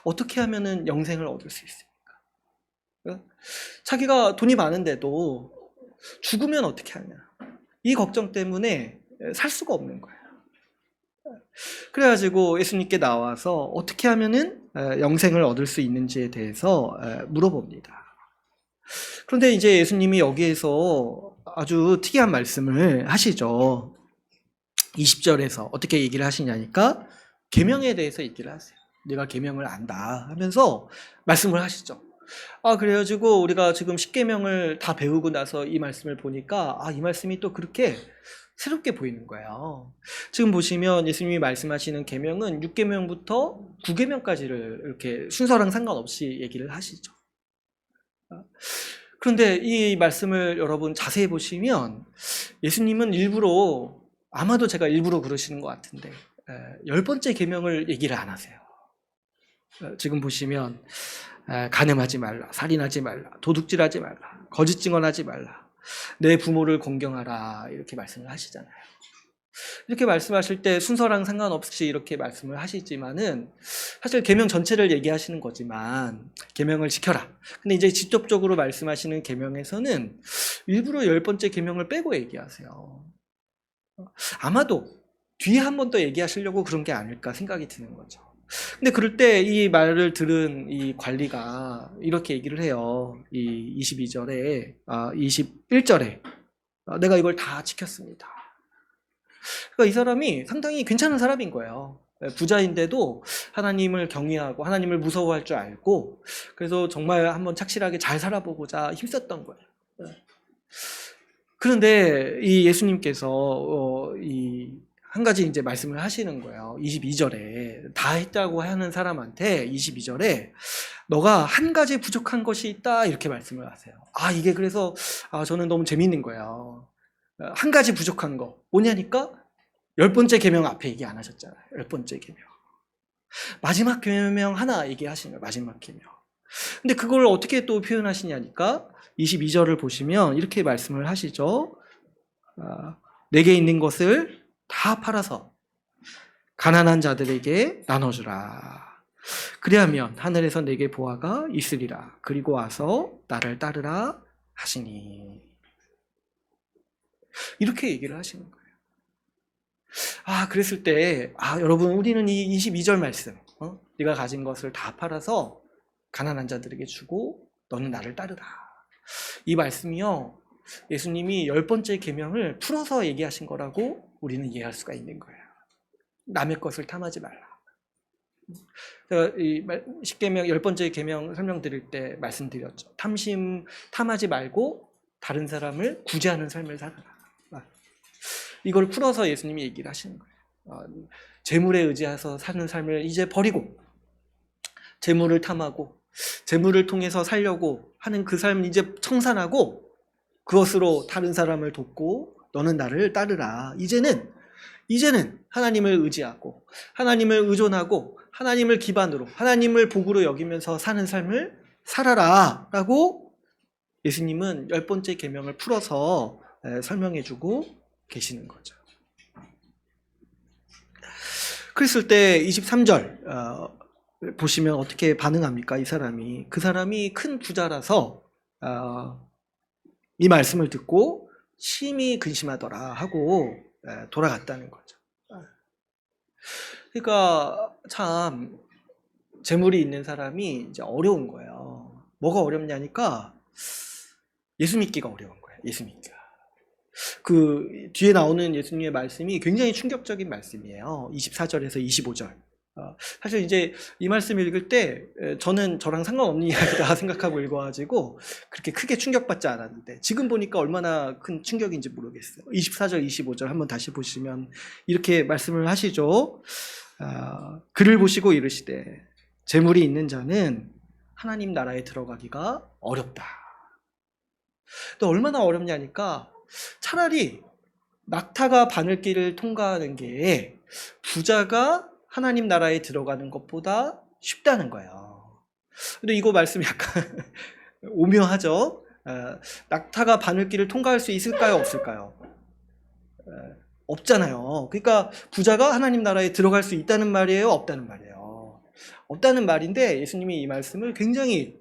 어떻게 하면은 영생을 얻을 수 있습니까? 자기가 돈이 많은데도 죽으면 어떻게 하냐. 이 걱정 때문에 살 수가 없는 거예요. 그래가지고 예수님께 나와서 어떻게 하면은 영생을 얻을 수 있는지에 대해서 물어봅니다. 그런데 이제 예수님이 여기에서 아주 특이한 말씀을 하시죠. 20절에서 어떻게 얘기를 하시냐니까 계명에 대해서 얘기를 하세요. 내가 계명을 안다 하면서 말씀을 하시죠. 그래가지고 우리가 지금 10계명을 다 배우고 나서 이 말씀을 보니까 이 말씀이 또 그렇게 새롭게 보이는 거예요. 지금 보시면 예수님이 말씀하시는 계명은 6계명부터 9계명까지를 이렇게 순서랑 상관없이 얘기를 하시죠. 그런데 이 말씀을 여러분 자세히 보시면 예수님은 일부러, 아마도 제가 일부러 그러시는 것 같은데 10번째 계명을 얘기를 안 하세요. 지금 보시면 간음하지 말라, 살인하지 말라, 도둑질하지 말라, 거짓 증언하지 말라, 내 부모를 공경하라, 이렇게 말씀을 하시잖아요. 이렇게 말씀하실 때 순서랑 상관없이 이렇게 말씀을 하시지만은 사실 계명 전체를 얘기하시는 거지만 계명을 지켜라. 근데 이제 직접적으로 말씀하시는 계명에서는 일부러 10번째 계명을 빼고 얘기하세요. 아마도 뒤에 한 번 더 얘기하시려고 그런 게 아닐까 생각이 드는 거죠. 근데 그럴 때 이 말을 들은 이 관리가 이렇게 얘기를 해요. 이 22절에, 21절에 내가 이걸 다 지켰습니다. 그러니까 이 사람이 상당히 괜찮은 사람인 거예요. 부자인데도 하나님을 경외하고 하나님을 무서워할 줄 알고, 그래서 정말 한번 착실하게 잘 살아보고자 힘썼던 거예요. 그런데 이 예수님께서 한 가지 이제 말씀을 하시는 거예요. 22절에 다 했다고 하는 사람한테 22절에 너가 한 가지 부족한 것이 있다, 이렇게 말씀을 하세요. 이게 그래서 저는 너무 재밌는 거예요. 한 가지 부족한 거 뭐냐니까 10번째 계명 앞에 얘기 안 하셨잖아요. 10번째 계명. 마지막 계명 하나 얘기하시는 거예요. 마지막 계명. 근데 그걸 어떻게 또 표현하시냐니까 22절을 보시면 이렇게 말씀을 하시죠. 내게 있는 것을 다 팔아서 가난한 자들에게 나눠주라. 그리하면 하늘에서 내게 보화가 있으리라. 그리고 와서 나를 따르라 하시니. 이렇게 얘기를 하시는 거예요. 그랬을 때 여러분, 우리는 이 22절 말씀, 네가 가진 것을 다 팔아서 가난한 자들에게 주고 너는 나를 따르라. 이 말씀이요, 예수님이 10번째 계명을 풀어서 얘기하신 거라고 우리는 이해할 수가 있는 거예요. 남의 것을 탐하지 말라. 제가 이 10계명 10번째 계명 설명드릴 때 말씀드렸죠. 탐하지 말고 다른 사람을 구제하는 삶을 살아라. 이걸 풀어서 예수님이 얘기를 하시는 거예요. 재물에 의지해서 사는 삶을 이제 버리고 재물을 탐하고 재물을 통해서 살려고 하는 그 삶을 이제 청산하고 그것으로 다른 사람을 돕고 너는 나를 따르라. 이제는 하나님을 의지하고 하나님을 의존하고 하나님을 기반으로 하나님을 복으로 여기면서 사는 삶을 살아라 라고 예수님은 10번째 계명을 풀어서 설명해주고 계시는 거죠. 그랬을 때 23절 보시면 어떻게 반응합니까? 이 사람이, 그 사람이 큰 부자라서 이 말씀을 듣고 심히 근심하더라 하고 돌아갔다는 거죠. 그러니까 참 재물이 있는 사람이 이제 어려운 거예요. 뭐가 어렵냐니까 예수 믿기가 어려운 거예요. 예수 믿기가. 그 뒤에 나오는 예수님의 말씀이 굉장히 충격적인 말씀이에요. 24절에서 25절. 사실 이제 이 말씀 읽을 때 저는 저랑 상관없는 이야기다 생각하고 읽어가지고 그렇게 크게 충격받지 않았는데 지금 보니까 얼마나 큰 충격인지 모르겠어요. 24절, 25절 한번 다시 보시면 이렇게 말씀을 하시죠. 글을 보시고 이르시되 재물이 있는 자는 하나님 나라에 들어가기가 어렵다. 또 얼마나 어렵냐니까 차라리 낙타가 바늘길을 통과하는 게 부자가 하나님 나라에 들어가는 것보다 쉽다는 거예요. 근데 이거 말씀이 약간 오묘하죠? 낙타가 바늘길을 통과할 수 있을까요? 없을까요? 없잖아요. 그러니까 부자가 하나님 나라에 들어갈 수 있다는 말이에요? 없다는 말이에요? 없다는 말인데 예수님이 이 말씀을 굉장히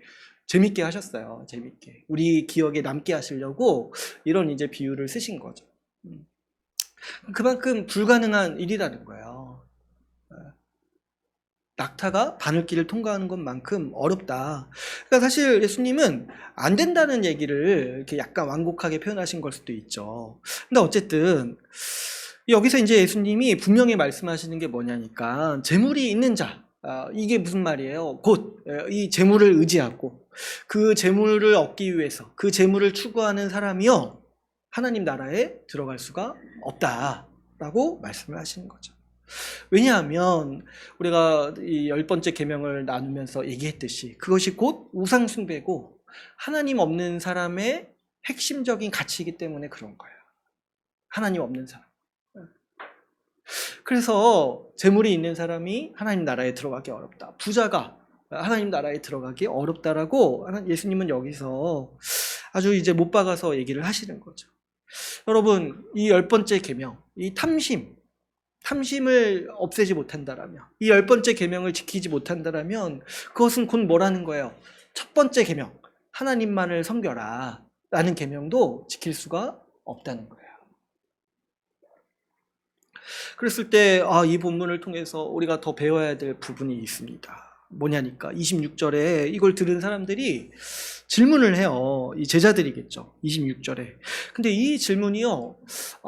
재밌게 하셨어요. 재밌게. 우리 기억에 남게 하시려고 이런 이제 비유를 쓰신 거죠. 그만큼 불가능한 일이라는 거예요. 낙타가 바늘길을 통과하는 것만큼 어렵다. 그러니까 사실 예수님은 안 된다는 얘기를 이렇게 약간 완곡하게 표현하신 걸 수도 있죠. 근데 어쨌든 여기서 이제 예수님이 분명히 말씀하시는 게 뭐냐니까 재물이 있는 자, 이게 무슨 말이에요? 곧 이 재물을 의지하고 그 재물을 얻기 위해서 그 재물을 추구하는 사람이요 하나님 나라에 들어갈 수가 없다라고 말씀을 하시는 거죠. 왜냐하면 우리가 이 10번째 계명을 나누면서 얘기했듯이 그것이 곧 우상 숭배고 하나님 없는 사람의 핵심적인 가치이기 때문에 그런 거예요. 하나님 없는 사람. 그래서 재물이 있는 사람이 하나님 나라에 들어가기 어렵다. 부자가 하나님 나라에 들어가기 어렵다라고 예수님은 여기서 아주 이제 못 박아서 얘기를 하시는 거죠. 여러분, 이 10번째 계명, 이 탐심을 없애지 못한다라면, 이 10번째 계명을 지키지 못한다라면 그것은 곧 뭐라는 거예요? 첫 번째 계명, 하나님만을 섬겨라 라는 계명도 지킬 수가 없다는 거예요. 그랬을 때 이 본문을 통해서 우리가 더 배워야 될 부분이 있습니다. 뭐냐니까 26절에 이걸 들은 사람들이 질문을 해요. 이 제자들이겠죠. 26절에. 근데 이 질문이요.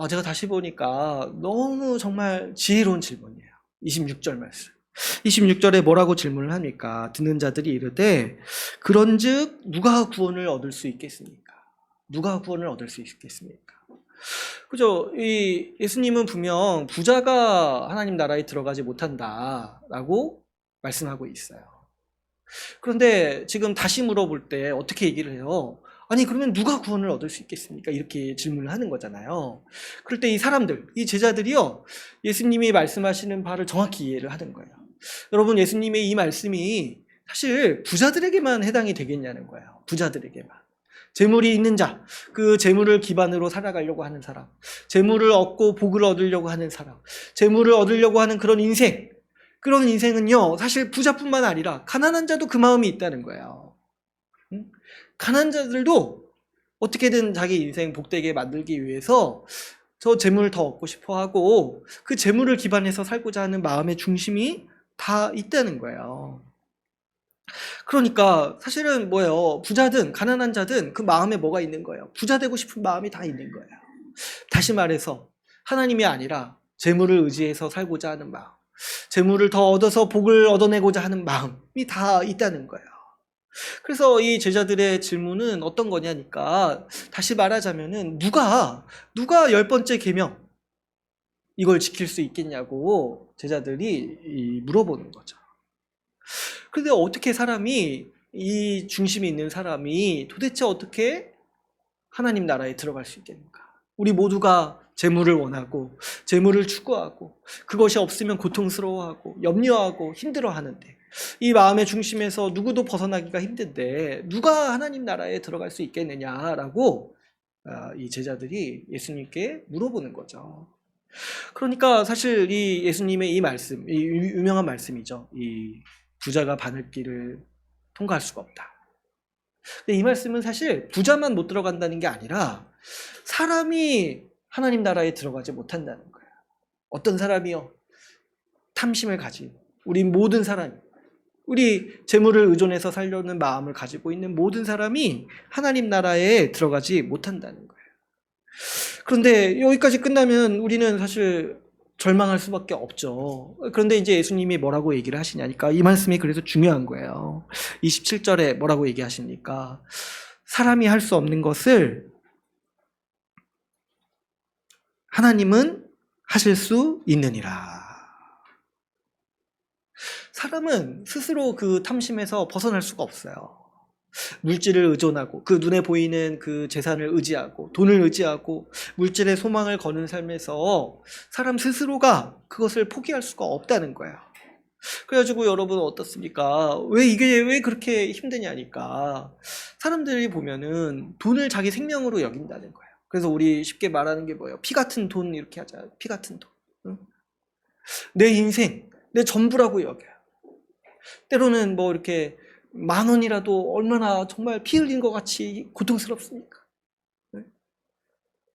제가 다시 보니까 너무 정말 지혜로운 질문이에요. 26절 말씀. 26절에 뭐라고 질문을 합니까? 듣는 자들이 이르되 그런즉 누가 구원을 얻을 수 있겠습니까? 누가 구원을 얻을 수 있겠습니까? 그죠? 이 예수님은 분명 부자가 하나님 나라에 들어가지 못한다라고 말씀하고 있어요. 그런데 지금 다시 물어볼 때 어떻게 얘기를 해요? 아니 그러면 누가 구원을 얻을 수 있겠습니까? 이렇게 질문을 하는 거잖아요. 그럴 때 이 사람들, 이 제자들이요 예수님이 말씀하시는 바를 정확히 이해를 하는 거예요. 여러분 예수님의 이 말씀이 사실 부자들에게만 해당이 되겠냐는 거예요. 부자들에게만. 재물이 있는 자, 그 재물을 기반으로 살아가려고 하는 사람, 재물을 얻고 복을 얻으려고 하는 사람, 재물을 얻으려고 하는 그런 인생, 그런 인생은요 사실 부자뿐만 아니라 가난한 자도 그 마음이 있다는 거예요. 가난한 자들도 어떻게든 자기 인생 복되게 만들기 위해서 저 재물을 더 얻고 싶어 하고 그 재물을 기반해서 살고자 하는 마음의 중심이 다 있다는 거예요. 그러니까 사실은 뭐예요? 부자든 가난한 자든 그 마음에 뭐가 있는 거예요? 부자 되고 싶은 마음이 다 있는 거예요. 다시 말해서 하나님이 아니라 재물을 의지해서 살고자 하는 마음, 재물을 더 얻어서 복을 얻어내고자 하는 마음이 다 있다는 거예요. 그래서 이 제자들의 질문은 어떤 거냐니까 다시 말하자면은 누가 10번째 계명 이걸 지킬 수 있겠냐고 제자들이 물어보는 거죠. 그런데 어떻게 사람이 이 중심이 있는 사람이 도대체 어떻게 하나님 나라에 들어갈 수 있겠는가? 우리 모두가 재물을 원하고 재물을 추구하고 그것이 없으면 고통스러워하고 염려하고 힘들어하는데 이 마음의 중심에서 누구도 벗어나기가 힘든데 누가 하나님 나라에 들어갈 수 있겠느냐라고 이 제자들이 예수님께 물어보는 거죠. 그러니까 사실 이 예수님의 이 말씀, 이 유명한 말씀이죠. 이 부자가 바늘길을 통과할 수가 없다. 근데 이 말씀은 사실 부자만 못 들어간다는 게 아니라 사람이 하나님 나라에 들어가지 못한다는 거예요. 어떤 사람이요? 탐심을 가진 우리 모든 사람이, 우리 재물을 의존해서 살려는 마음을 가지고 있는 모든 사람이 하나님 나라에 들어가지 못한다는 거예요. 그런데 여기까지 끝나면 우리는 사실 절망할 수밖에 없죠. 그런데 이제 예수님이 뭐라고 얘기를 하시냐니까 이 말씀이 그래서 중요한 거예요. 27절에 뭐라고 얘기하십니까? 사람이 할 수 없는 것을 하나님은 하실 수 있느니라. 사람은 스스로 그 탐심에서 벗어날 수가 없어요. 물질을 의존하고 그 눈에 보이는 그 재산을 의지하고 돈을 의지하고 물질의 소망을 거는 삶에서 사람 스스로가 그것을 포기할 수가 없다는 거예요. 그래가지고 여러분 어떻습니까? 왜 그렇게 힘드냐니까 사람들이 보면은 돈을 자기 생명으로 여긴다는 거예요. 그래서 우리 쉽게 말하는 게 뭐예요? 피 같은 돈 이렇게 하잖아요. 피 같은 돈. 응? 내 인생, 내 전부라고 여겨요. 때로는 뭐 이렇게 10,000원이라도 얼마나 정말 피 흘린 것 같이 고통스럽습니까?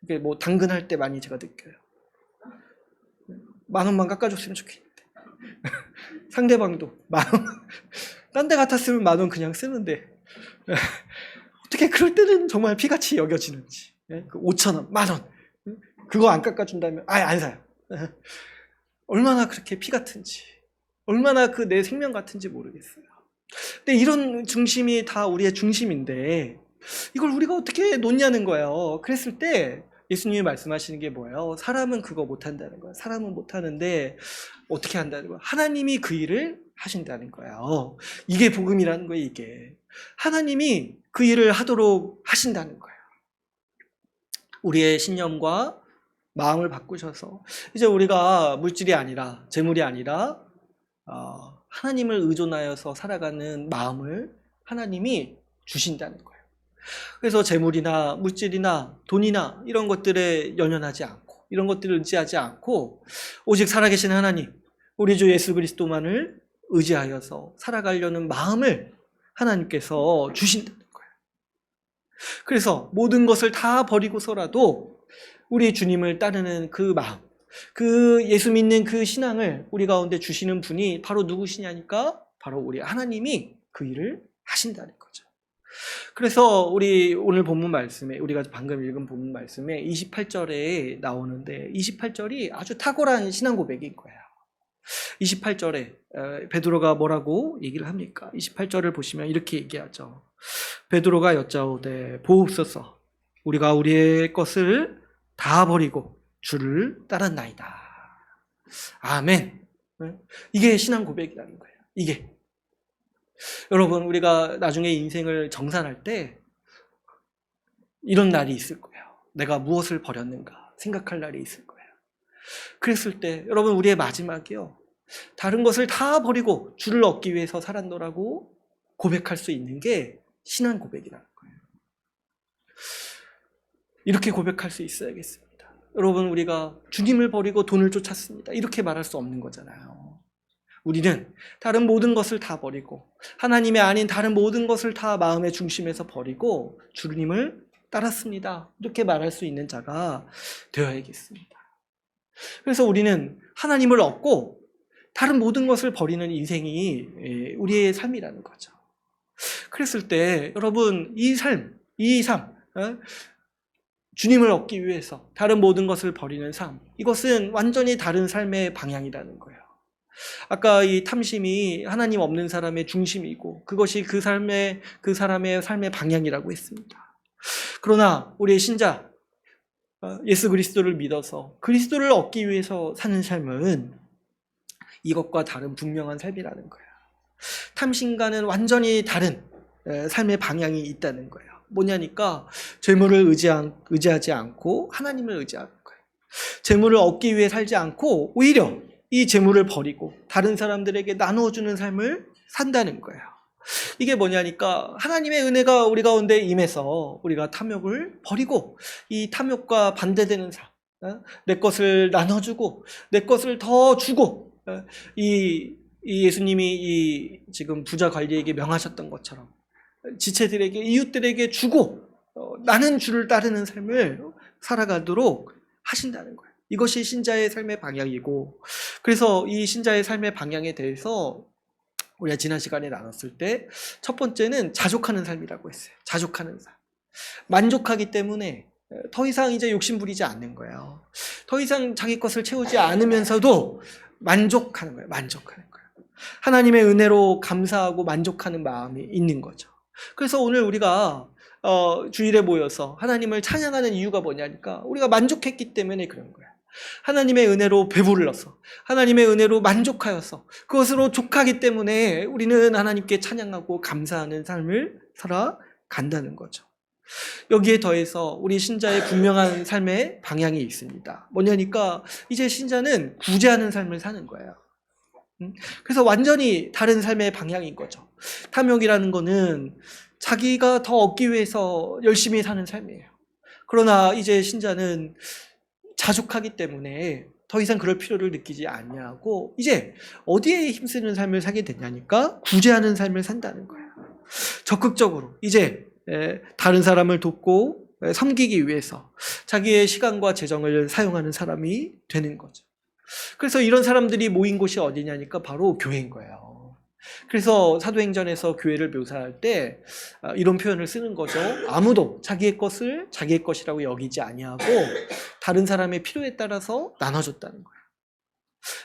이게 뭐 당근할 때 많이 제가 느껴요. 10,000원만 깎아줬으면 좋겠는데. 상대방도 10,000원. 딴 데 같았으면 10,000원 그냥 쓰는데. 어떻게 그럴 때는 정말 피같이 여겨지는지. 5,000원, 10,000원. 그거 안 깎아준다면 아예 안 사요. 얼마나 그렇게 피 같은지. 얼마나 그 내 생명 같은지 모르겠어요. 근데 이런 중심이 다 우리의 중심인데 이걸 우리가 어떻게 놓냐는 거예요. 그랬을 때 예수님이 말씀하시는 게 뭐예요? 사람은 그거 못한다는 거예요. 사람은 못하는데 어떻게 한다는 거예요? 하나님이 그 일을 하신다는 거예요. 이게 복음이라는 거예요. 이게 하나님이 그 일을 하도록 하신다는 거예요. 우리의 신념과 마음을 바꾸셔서 이제 우리가 물질이 아니라 재물이 아니라 하나님을 의존하여서 살아가는 마음을 하나님이 주신다는 거예요. 그래서 재물이나 물질이나 돈이나 이런 것들에 연연하지 않고 이런 것들을 의지하지 않고 오직 살아계신 하나님, 우리 주 예수 그리스도만을 의지하여서 살아가려는 마음을 하나님께서 주신다는 거예요. 그래서 모든 것을 다 버리고서라도 우리 주님을 따르는 그 마음, 그 예수 믿는 그 신앙을 우리 가운데 주시는 분이 바로 누구시냐니까 바로 우리 하나님이 그 일을 하신다는 거죠. 그래서 우리 오늘 본문 말씀에 우리가 방금 읽은 본문 말씀에 28절에 나오는데 28절이 아주 탁월한 신앙 고백인 거예요. 28절에 베드로가 뭐라고 얘기를 합니까? 28절을 보시면 이렇게 얘기하죠. 베드로가 여짜오되 보옵소서 우리가 우리의 것을 다 버리고 주를 따랐나이다. 아멘. 이게 신앙 고백이라는 거예요. 이게. 여러분 우리가 나중에 인생을 정산할 때 이런 날이 있을 거예요. 내가 무엇을 버렸는가 생각할 날이 있을 거예요. 그랬을 때 여러분 우리의 마지막이요. 다른 것을 다 버리고 주를 얻기 위해서 살았노라고 고백할 수 있는 게 신앙 고백이라는 거예요. 이렇게 고백할 수 있어야겠습니다. 여러분 우리가 주님을 버리고 돈을 쫓았습니다. 이렇게 말할 수 없는 거잖아요. 우리는 다른 모든 것을 다 버리고 하나님의 아닌 다른 모든 것을 다 마음의 중심에서 버리고 주님을 따랐습니다. 이렇게 말할 수 있는 자가 되어야겠습니다. 그래서 우리는 하나님을 얻고 다른 모든 것을 버리는 인생이 우리의 삶이라는 거죠. 그랬을 때 여러분 이 삶, 주님을 얻기 위해서 다른 모든 것을 버리는 삶, 이것은 완전히 다른 삶의 방향이라는 거예요. 아까 이 탐심이 하나님 없는 사람의 중심이고 그것이 그 사람의 삶의 방향이라고 했습니다. 그러나 우리의 신자 예수 그리스도를 믿어서 그리스도를 얻기 위해서 사는 삶은 이것과 다른 분명한 삶이라는 거예요. 탐심과는 완전히 다른 삶의 방향이 있다는 거예요. 뭐냐니까 재물을 의지하지 않고 하나님을 의지하는 거예요. 재물을 얻기 위해 살지 않고 오히려 이 재물을 버리고 다른 사람들에게 나누어주는 삶을 산다는 거예요. 이게 뭐냐니까 하나님의 은혜가 우리 가운데 임해서 우리가 탐욕을 버리고 이 탐욕과 반대되는 삶, 내 것을 나눠주고 내 것을 더 주고 이 예수님이 지금 부자 관리에게 명하셨던 것처럼 지체들에게 이웃들에게 주고 나는 주를 따르는 삶을 살아가도록 하신다는 거예요. 이것이 신자의 삶의 방향이고 그래서 이 신자의 삶의 방향에 대해서 우리가 지난 시간에 나눴을 때 첫 번째는 자족하는 삶이라고 했어요. 자족하는 삶. 만족하기 때문에 더 이상 이제 욕심 부리지 않는 거예요. 더 이상 자기 것을 채우지 않으면서도 만족하는 거예요. 만족하는 거예요. 하나님의 은혜로 감사하고 만족하는 마음이 있는 거죠. 그래서 오늘 우리가 주일에 모여서 하나님을 찬양하는 이유가 뭐냐니까 우리가 만족했기 때문에 그런 거예요. 하나님의 은혜로 배불러서 하나님의 은혜로 만족하여서 그것으로 족하기 때문에 우리는 하나님께 찬양하고 감사하는 삶을 살아간다는 거죠. 여기에 더해서 우리 신자의 분명한 삶의 방향이 있습니다. 뭐냐니까 이제 신자는 구제하는 삶을 사는 거예요. 그래서 완전히 다른 삶의 방향인 거죠. 탐욕이라는 거는 자기가 더 얻기 위해서 열심히 사는 삶이에요. 그러나 이제 신자는 자족하기 때문에 더 이상 그럴 필요를 느끼지 않냐고 이제 어디에 힘쓰는 삶을 살게 되냐니까 구제하는 삶을 산다는 거예요. 적극적으로 이제 다른 사람을 돕고 섬기기 위해서 자기의 시간과 재정을 사용하는 사람이 되는 거죠. 그래서 이런 사람들이 모인 곳이 어디냐니까 바로 교회인 거예요. 그래서 사도행전에서 교회를 묘사할 때 이런 표현을 쓰는 거죠. 아무도 자기의 것을 자기의 것이라고 여기지 아니하고 다른 사람의 필요에 따라서 나눠줬다는 거예요.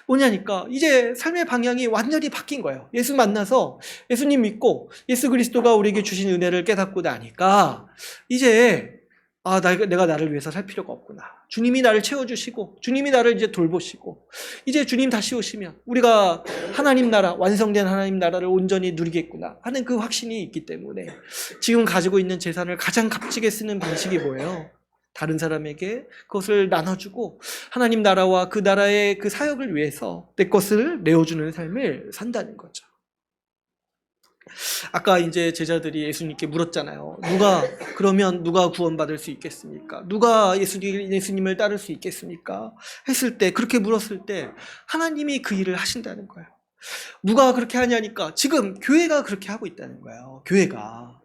뭐냐니까 이제 삶의 방향이 완전히 바뀐 거예요. 예수 만나서 예수님 믿고 예수 그리스도가 우리에게 주신 은혜를 깨닫고 나니까 이제 내가 나를 위해서 살 필요가 없구나. 주님이 나를 채워주시고 주님이 나를 이제 돌보시고 이제 주님 다시 오시면 우리가 하나님 나라, 완성된 하나님 나라를 온전히 누리겠구나 하는 그 확신이 있기 때문에 지금 가지고 있는 재산을 가장 값지게 쓰는 방식이 뭐예요? 다른 사람에게 그것을 나눠주고 하나님 나라와 그 나라의 그 사역을 위해서 내 것을 내어주는 삶을 산다는 거죠. 아까 이제 제자들이 예수님께 물었잖아요. 그러면 누가 구원받을 수 있겠습니까? 누가 예수님을 따를 수 있겠습니까? 했을 때, 그렇게 물었을 때, 하나님이 그 일을 하신다는 거예요. 누가 그렇게 하냐니까, 지금 교회가 그렇게 하고 있다는 거예요. 교회가.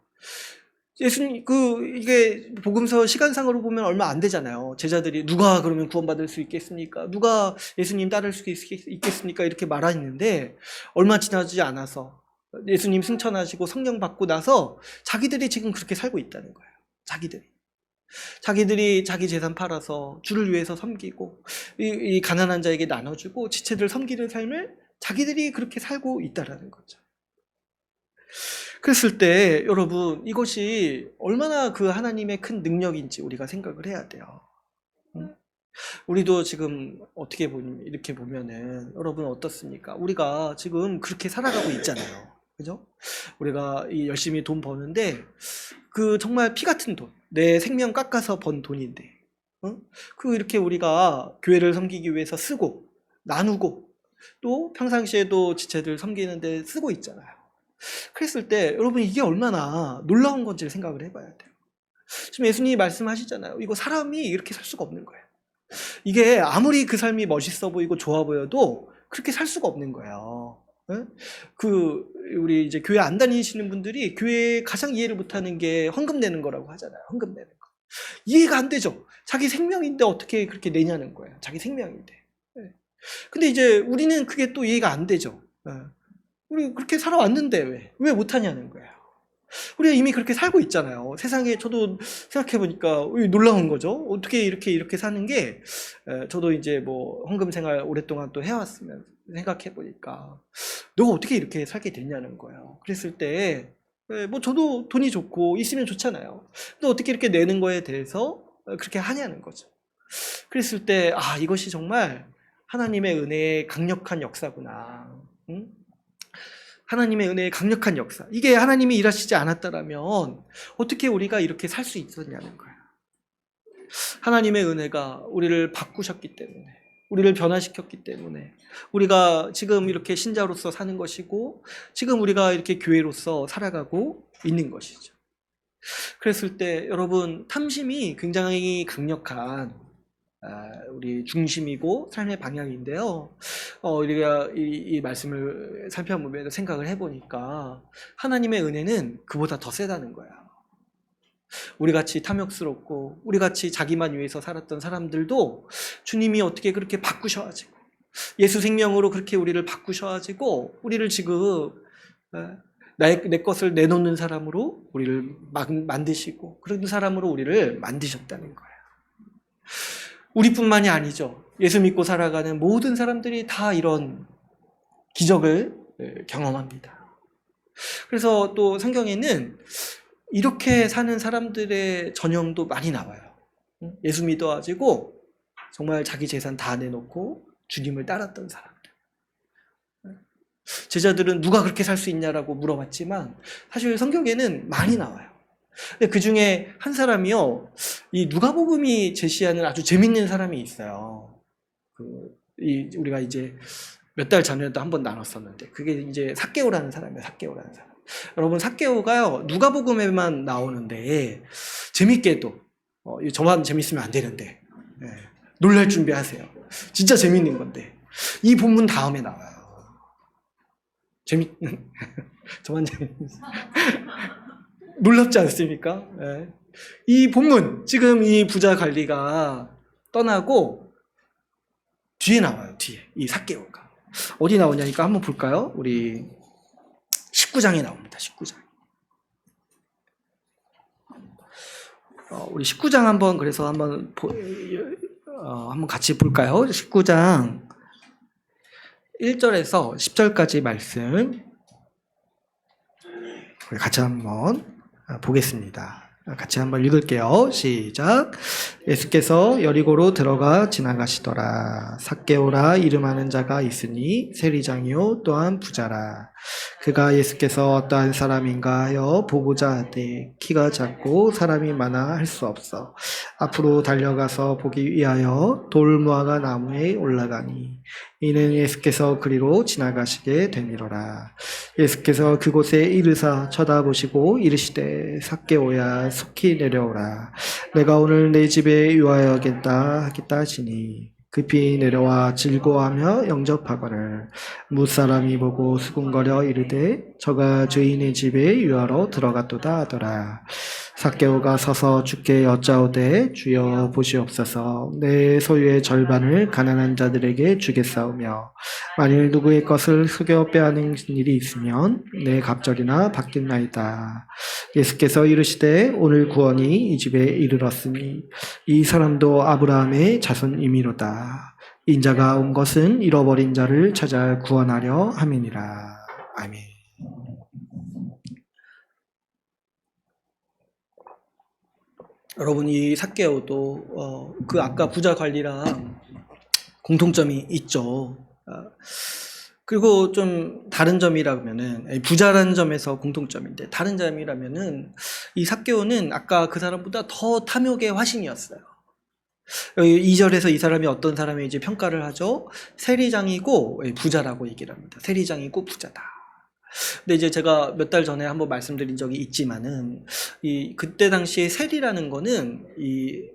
이게 복음서 시간상으로 보면 얼마 안 되잖아요. 제자들이 누가 그러면 구원받을 수 있겠습니까? 누가 예수님 따를 수 있겠습니까? 이렇게 말하는데, 얼마 지나지 않아서, 예수님 승천하시고 성령 받고 나서 자기들이 지금 그렇게 살고 있다는 거예요. 자기들이 자기 재산 팔아서 주를 위해서 섬기고 이 가난한 자에게 나눠주고 지체들 섬기는 삶을 자기들이 그렇게 살고 있다라는 거죠. 그랬을 때 여러분 이것이 얼마나 그 하나님의 큰 능력인지 우리가 생각을 해야 돼요. 우리도 지금 어떻게 이렇게 보면은 여러분 어떻습니까? 우리가 지금 그렇게 살아가고 있잖아요. 그죠? 우리가 열심히 돈 버는데 그 정말 피 같은 돈, 내 생명 깎아서 번 돈인데 이렇게 우리가 교회를 섬기기 위해서 쓰고 나누고 또 평상시에도 지체들 섬기는데 쓰고 있잖아요. 그랬을 때 여러분 이게 얼마나 놀라운 건지를 생각을 해봐야 돼요. 지금 예수님이 말씀하시잖아요. 이거 사람이 이렇게 살 수가 없는 거예요. 이게 아무리 그 삶이 멋있어 보이고 좋아 보여도 그렇게 살 수가 없는 거예요. 우리 이제 교회 안 다니시는 분들이 교회에 가장 이해를 못하는 게 헌금 내는 거라고 하잖아요. 헌금 내는 거. 이해가 안 되죠. 자기 생명인데 어떻게 그렇게 내냐는 거예요. 자기 생명인데. 근데 이제 우리는 그게 또 이해가 안 되죠. 우리 그렇게 살아왔는데 왜 못하냐는 거예요. 우리가 이미 그렇게 살고 있잖아요. 세상에 저도 생각해보니까 놀라운 거죠. 어떻게 이렇게 사는 게 저도 이제 뭐 헌금 생활 오랫동안 또 해왔으면 생각해보니까 너가 어떻게 이렇게 살게 됐냐는 거예요. 그랬을 때 뭐 저도 돈이 좋고 있으면 좋잖아요. 근데 어떻게 이렇게 내는 거에 대해서 그렇게 하냐는 거죠. 그랬을 때 이것이 정말 하나님의 은혜의 강력한 역사구나. 응? 하나님의 은혜의 강력한 역사. 이게 하나님이 일하시지 않았다라면 어떻게 우리가 이렇게 살 수 있었냐는 거예요. 하나님의 은혜가 우리를 바꾸셨기 때문에, 우리를 변화시켰기 때문에 우리가 지금 이렇게 신자로서 사는 것이고 지금 우리가 이렇게 교회로서 살아가고 있는 것이죠. 그랬을 때 여러분 탐심이 굉장히 강력한 우리 중심이고 삶의 방향인데요. 우리가 이 말씀을 살펴보면서 생각을 해보니까 하나님의 은혜는 그보다 더 세다는 거야. 우리같이 탐욕스럽고 우리같이 자기만 위해서 살았던 사람들도 주님이 어떻게 그렇게 바꾸셔가지고 예수 생명으로 그렇게 우리를 바꾸셔가지고 우리를 지금 내 것을 내놓는 사람으로 우리를 만드시고 그런 사람으로 우리를 만드셨다는 거예요. 우리뿐만이 아니죠. 예수 믿고 살아가는 모든 사람들이 다 이런 기적을 경험합니다. 그래서 또 성경에는 이렇게 사는 사람들의 전형도 많이 나와요. 예수 믿어가지고 정말 자기 재산 다 내놓고 주님을 따랐던 사람들. 제자들은 누가 그렇게 살 수 있냐라고 물어봤지만 사실 성경에는 많이 나와요. 근데 그 중에 한 사람이요, 이 누가복음이 제시하는 아주 재밌는 사람이 있어요. 우리가 이제 몇 달 전에도 한번 나눴었는데, 그게 이제 삭개오라는 사람이에요. 삭개오라는 사람. 여러분, 삭개오가요, 누가복음에만 나오는데, 재밌게도 저만 재밌으면 안 되는데. 예, 놀랄 준비하세요. 진짜 재밌는 건데. 이 본문 다음에 나와요. 저만 놀랍지 않습니까? 예. 이 본문, 지금 이 부자 관리가 떠나고 뒤에 나와요. 뒤에 이 삭개오가 어디 나오냐니까 한번 볼까요? 우리 19장에 나옵니다. 19장. 우리 19장 한번 그래서 한번 같이 볼까요? 19장 1절에서 10절까지 말씀 우리 같이 한번 보겠습니다. 같이 한번 읽을게요. 시작. 예수께서 여리고로 들어가 지나가시더라. 삭개오라 이름하는 자가 있으니 세리장이요 또한 부자라. 그가 예수께서 어떠한 사람인가 하여 보고자 하되 키가 작고 사람이 많아 할 수 없어 앞으로 달려가서 보기 위하여 돌무화과 나무에 올라가니 이는 예수께서 그리로 지나가시게 되니로라. 예수께서 그곳에 이르사 쳐다보시고 이르시되 삭개오야 속히 내려오라. 내가 오늘 내 집에 유하여야겠다 하겠다 하시니 급히 내려와 즐거워하며 영접하거늘 무사람이 보고 수군거려 이르되 저가 주인의 집에 유하러 들어갔도다 하더라. 삭개오가 서서 주께 여짜오되 주여 보시옵소서 내 소유의 절반을 가난한 자들에게 주겠사오며 만일 누구의 것을 속여 빼앗는 일이 있으면 내 갑절이나 받겠나이다. 예수께서 이르시되 오늘 구원이 이 집에 이르렀으니 이 사람도 아브라함의 자손이미로다. 인자가 온 것은 잃어버린 자를 찾아 구원하려 함이니라. 아멘. 여러분 이 삭개오도 그 아까 부자 관리랑 공통점이 있죠. 그리고 좀 다른 점이라면은 부자라는 점에서 공통점인데 다른 점이라면은 이 삭개오는 아까 그 사람보다 더 탐욕의 화신이었어요. 여기 2절에서 이 사람이 어떤 사람인지 평가를 하죠. 세리장이고 부자라고 얘기를 합니다. 세리장이고 부자다. 근데 이제 제가 몇 달 전에 한번 말씀드린 적이 있지만은 그때 당시에 세리라는 거는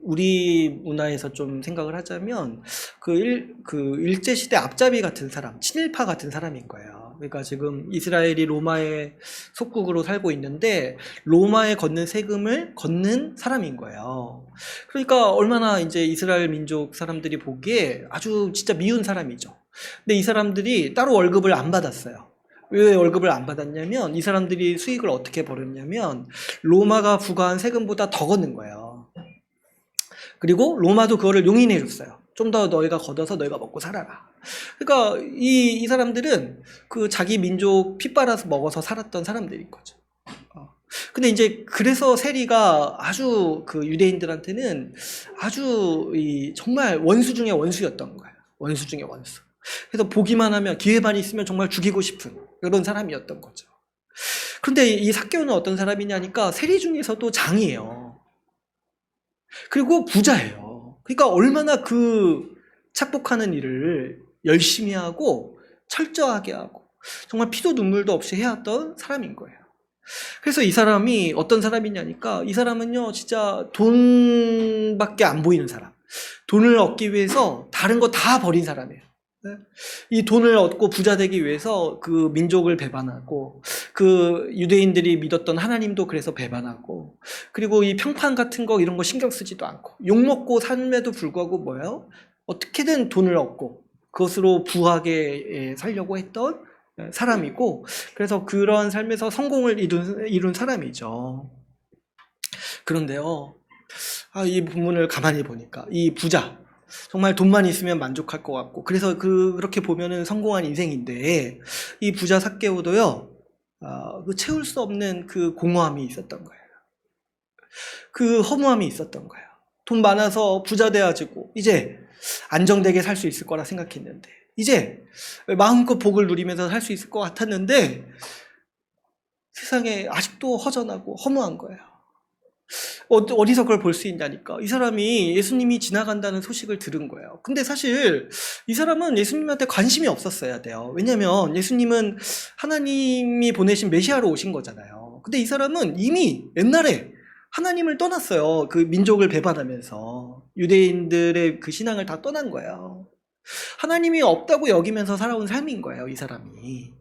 우리 문화에서 좀 생각을 하자면 그 일제 시대 앞잡이 같은 사람, 친일파 같은 사람인 거예요. 그러니까 지금 이스라엘이 로마의 속국으로 살고 있는데 로마에 걷는 세금을 걷는 사람인 거예요. 그러니까 얼마나 이제 이스라엘 민족 사람들이 보기에 아주 진짜 미운 사람이죠. 근데 이 사람들이 따로 월급을 안 받았어요. 왜 월급을 안 받았냐면 이 사람들이 수익을 어떻게 벌었냐면 로마가 부과한 세금보다 더 걷는 거예요. 그리고 로마도 그거를 용인해 줬어요. 좀 더 너희가 걷어서 너희가 먹고 살아라. 그러니까 이 사람들은 그 자기 민족 피 빨아서 먹어서 살았던 사람들인 거죠. 근데 이제 그래서 세리가 아주 그 유대인들한테는 아주 정말 원수 중에 원수였던 거예요. 원수 중에 원수. 그래서 보기만 하면 기회만 있으면 정말 죽이고 싶은 그런 사람이었던 거죠. 그런데 이 삭개오는 어떤 사람이냐니까 세리 중에서도 장이에요. 그리고 부자예요. 그러니까 얼마나 그 착복하는 일을 열심히 하고 철저하게 하고 정말 피도 눈물도 없이 해왔던 사람인 거예요. 그래서 이 사람이 어떤 사람이냐니까 이 사람은요 진짜 돈밖에 안 보이는 사람. 돈을 얻기 위해서 다른 거 다 버린 사람이에요. 이 돈을 얻고 부자 되기 위해서 그 민족을 배반하고 그 유대인들이 믿었던 하나님도 그래서 배반하고 그리고 이 평판 같은 거 이런 거 신경 쓰지도 않고 욕먹고 삶에도 불구하고 뭐예요? 어떻게든 돈을 얻고 그것으로 부하게 살려고 했던 사람이고 그래서 그런 삶에서 성공을 이룬 사람이죠. 그런데요 이 본문을 가만히 보니까 이 부자 정말 돈만 있으면 만족할 것 같고 그래서 그렇게 보면은 성공한 인생인데 이 부자 삭개오도요 그 채울 수 없는 그 공허함이 있었던 거예요. 그 허무함이 있었던 거예요. 돈 많아서 부자 돼가지고 이제 안정되게 살 수 있을 거라 생각했는데 이제 마음껏 복을 누리면서 살 수 있을 것 같았는데 세상에 아직도 허전하고 허무한 거예요. 어디서 그걸 볼 수 있냐니까 이 사람이 예수님이 지나간다는 소식을 들은 거예요. 근데 사실 이 사람은 예수님한테 관심이 없었어야 돼요. 왜냐하면 예수님은 하나님이 보내신 메시아로 오신 거잖아요. 근데 이 사람은 이미 옛날에 하나님을 떠났어요. 그 민족을 배반하면서 유대인들의 그 신앙을 다 떠난 거예요. 하나님이 없다고 여기면서 살아온 삶인 거예요, 이 사람이.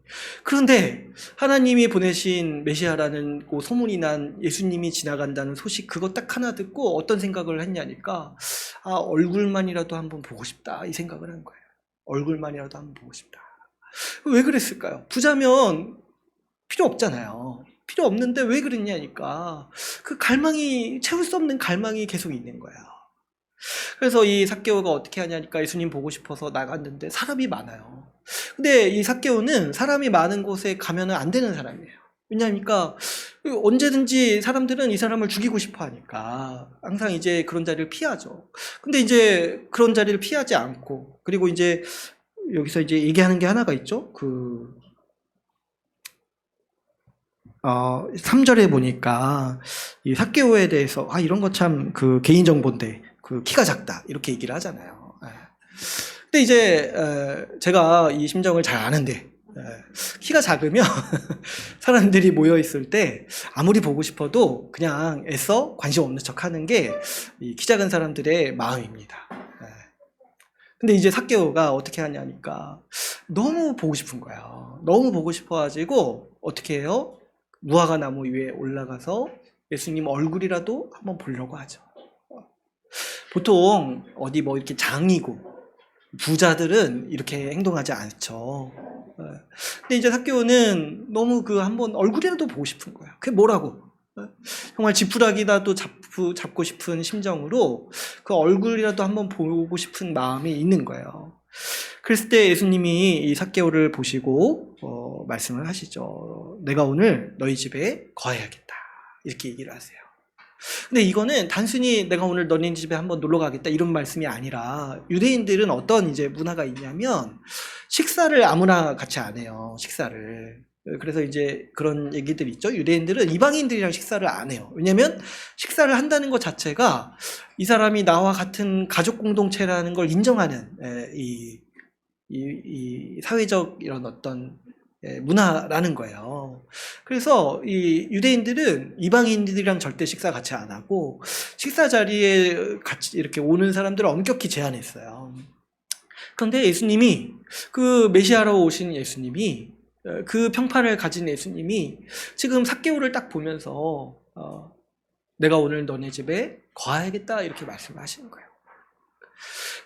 그런데 하나님이 보내신 메시아라는 그 소문이 난 예수님이 지나간다는 소식, 그거 딱 하나 듣고 어떤 생각을 했냐니까, 아, 얼굴만이라도 한번 보고 싶다, 이 생각을 한 거예요. 얼굴만이라도 한번 보고 싶다. 왜 그랬을까요? 부자면 필요 없잖아요. 필요 없는데 왜 그랬냐니까, 그 갈망이, 채울 수 없는 갈망이 계속 있는 거예요. 그래서 이 삭개오가 어떻게 하냐니까 예수님 보고 싶어서 나갔는데 사람이 많아요. 근데 이 삭개오는 사람이 많은 곳에 가면 안 되는 사람이에요. 왜냐하니까 언제든지 사람들은 이 사람을 죽이고 싶어 하니까 항상 이제 그런 자리를 피하죠. 근데 이제 그런 자리를 피하지 않고, 그리고 이제 여기서 이제 얘기하는 게 하나가 있죠. 3절에 보니까 이 삭개오에 대해서, 아, 이런 거 참 그 개인정보인데, 그 키가 작다, 이렇게 얘기를 하잖아요. 근데 이제 제가 이 심정을 잘 아는데, 키가 작으면 사람들이 모여 있을 때 아무리 보고 싶어도 그냥 애써 관심 없는 척 하는 게 이 키 작은 사람들의 마음입니다. 근데 이제 삭개오가 어떻게 하냐니까 너무 보고 싶은 거예요. 너무 보고 싶어가지고 어떻게 해요? 무화과 나무 위에 올라가서 예수님 얼굴이라도 한번 보려고 하죠. 보통 어디 뭐 이렇게 장이고 부자들은 이렇게 행동하지 않죠. 근데 이제 삭개오는 너무 그 한번 얼굴이라도 보고 싶은 거야. 그게 뭐라고? 정말 지푸라기라도 잡고 싶은 심정으로 그 얼굴이라도 한번 보고 싶은 마음이 있는 거예요. 그랬을 때 예수님이 이 삭개오를 보시고 말씀을 하시죠. 내가 오늘 너희 집에 거해야겠다, 이렇게 얘기를 하세요. 근데 이거는 단순히 내가 오늘 너네 집에 한번 놀러 가겠다 이런 말씀이 아니라, 유대인들은 어떤 이제 문화가 있냐면 식사를 아무나 같이 안 해요. 식사를. 그래서 이제 그런 얘기들이 있죠. 유대인들은 이방인들이랑 식사를 안 해요. 왜냐면 식사를 한다는 것 자체가 이 사람이 나와 같은 가족 공동체라는 걸 인정하는 이 사회적 이런 어떤 문화라는 거예요. 그래서 이 유대인들은 이방인들이랑 절대 식사 같이 안 하고, 식사 자리에 같이 이렇게 오는 사람들을 엄격히 제한했어요. 그런데 예수님이, 그 메시아로 오신 예수님이, 그 평판을 가진 예수님이 지금 삭개오를 딱 보면서 내가 오늘 너네 집에 거하야겠다, 이렇게 말씀을 하시는 거예요.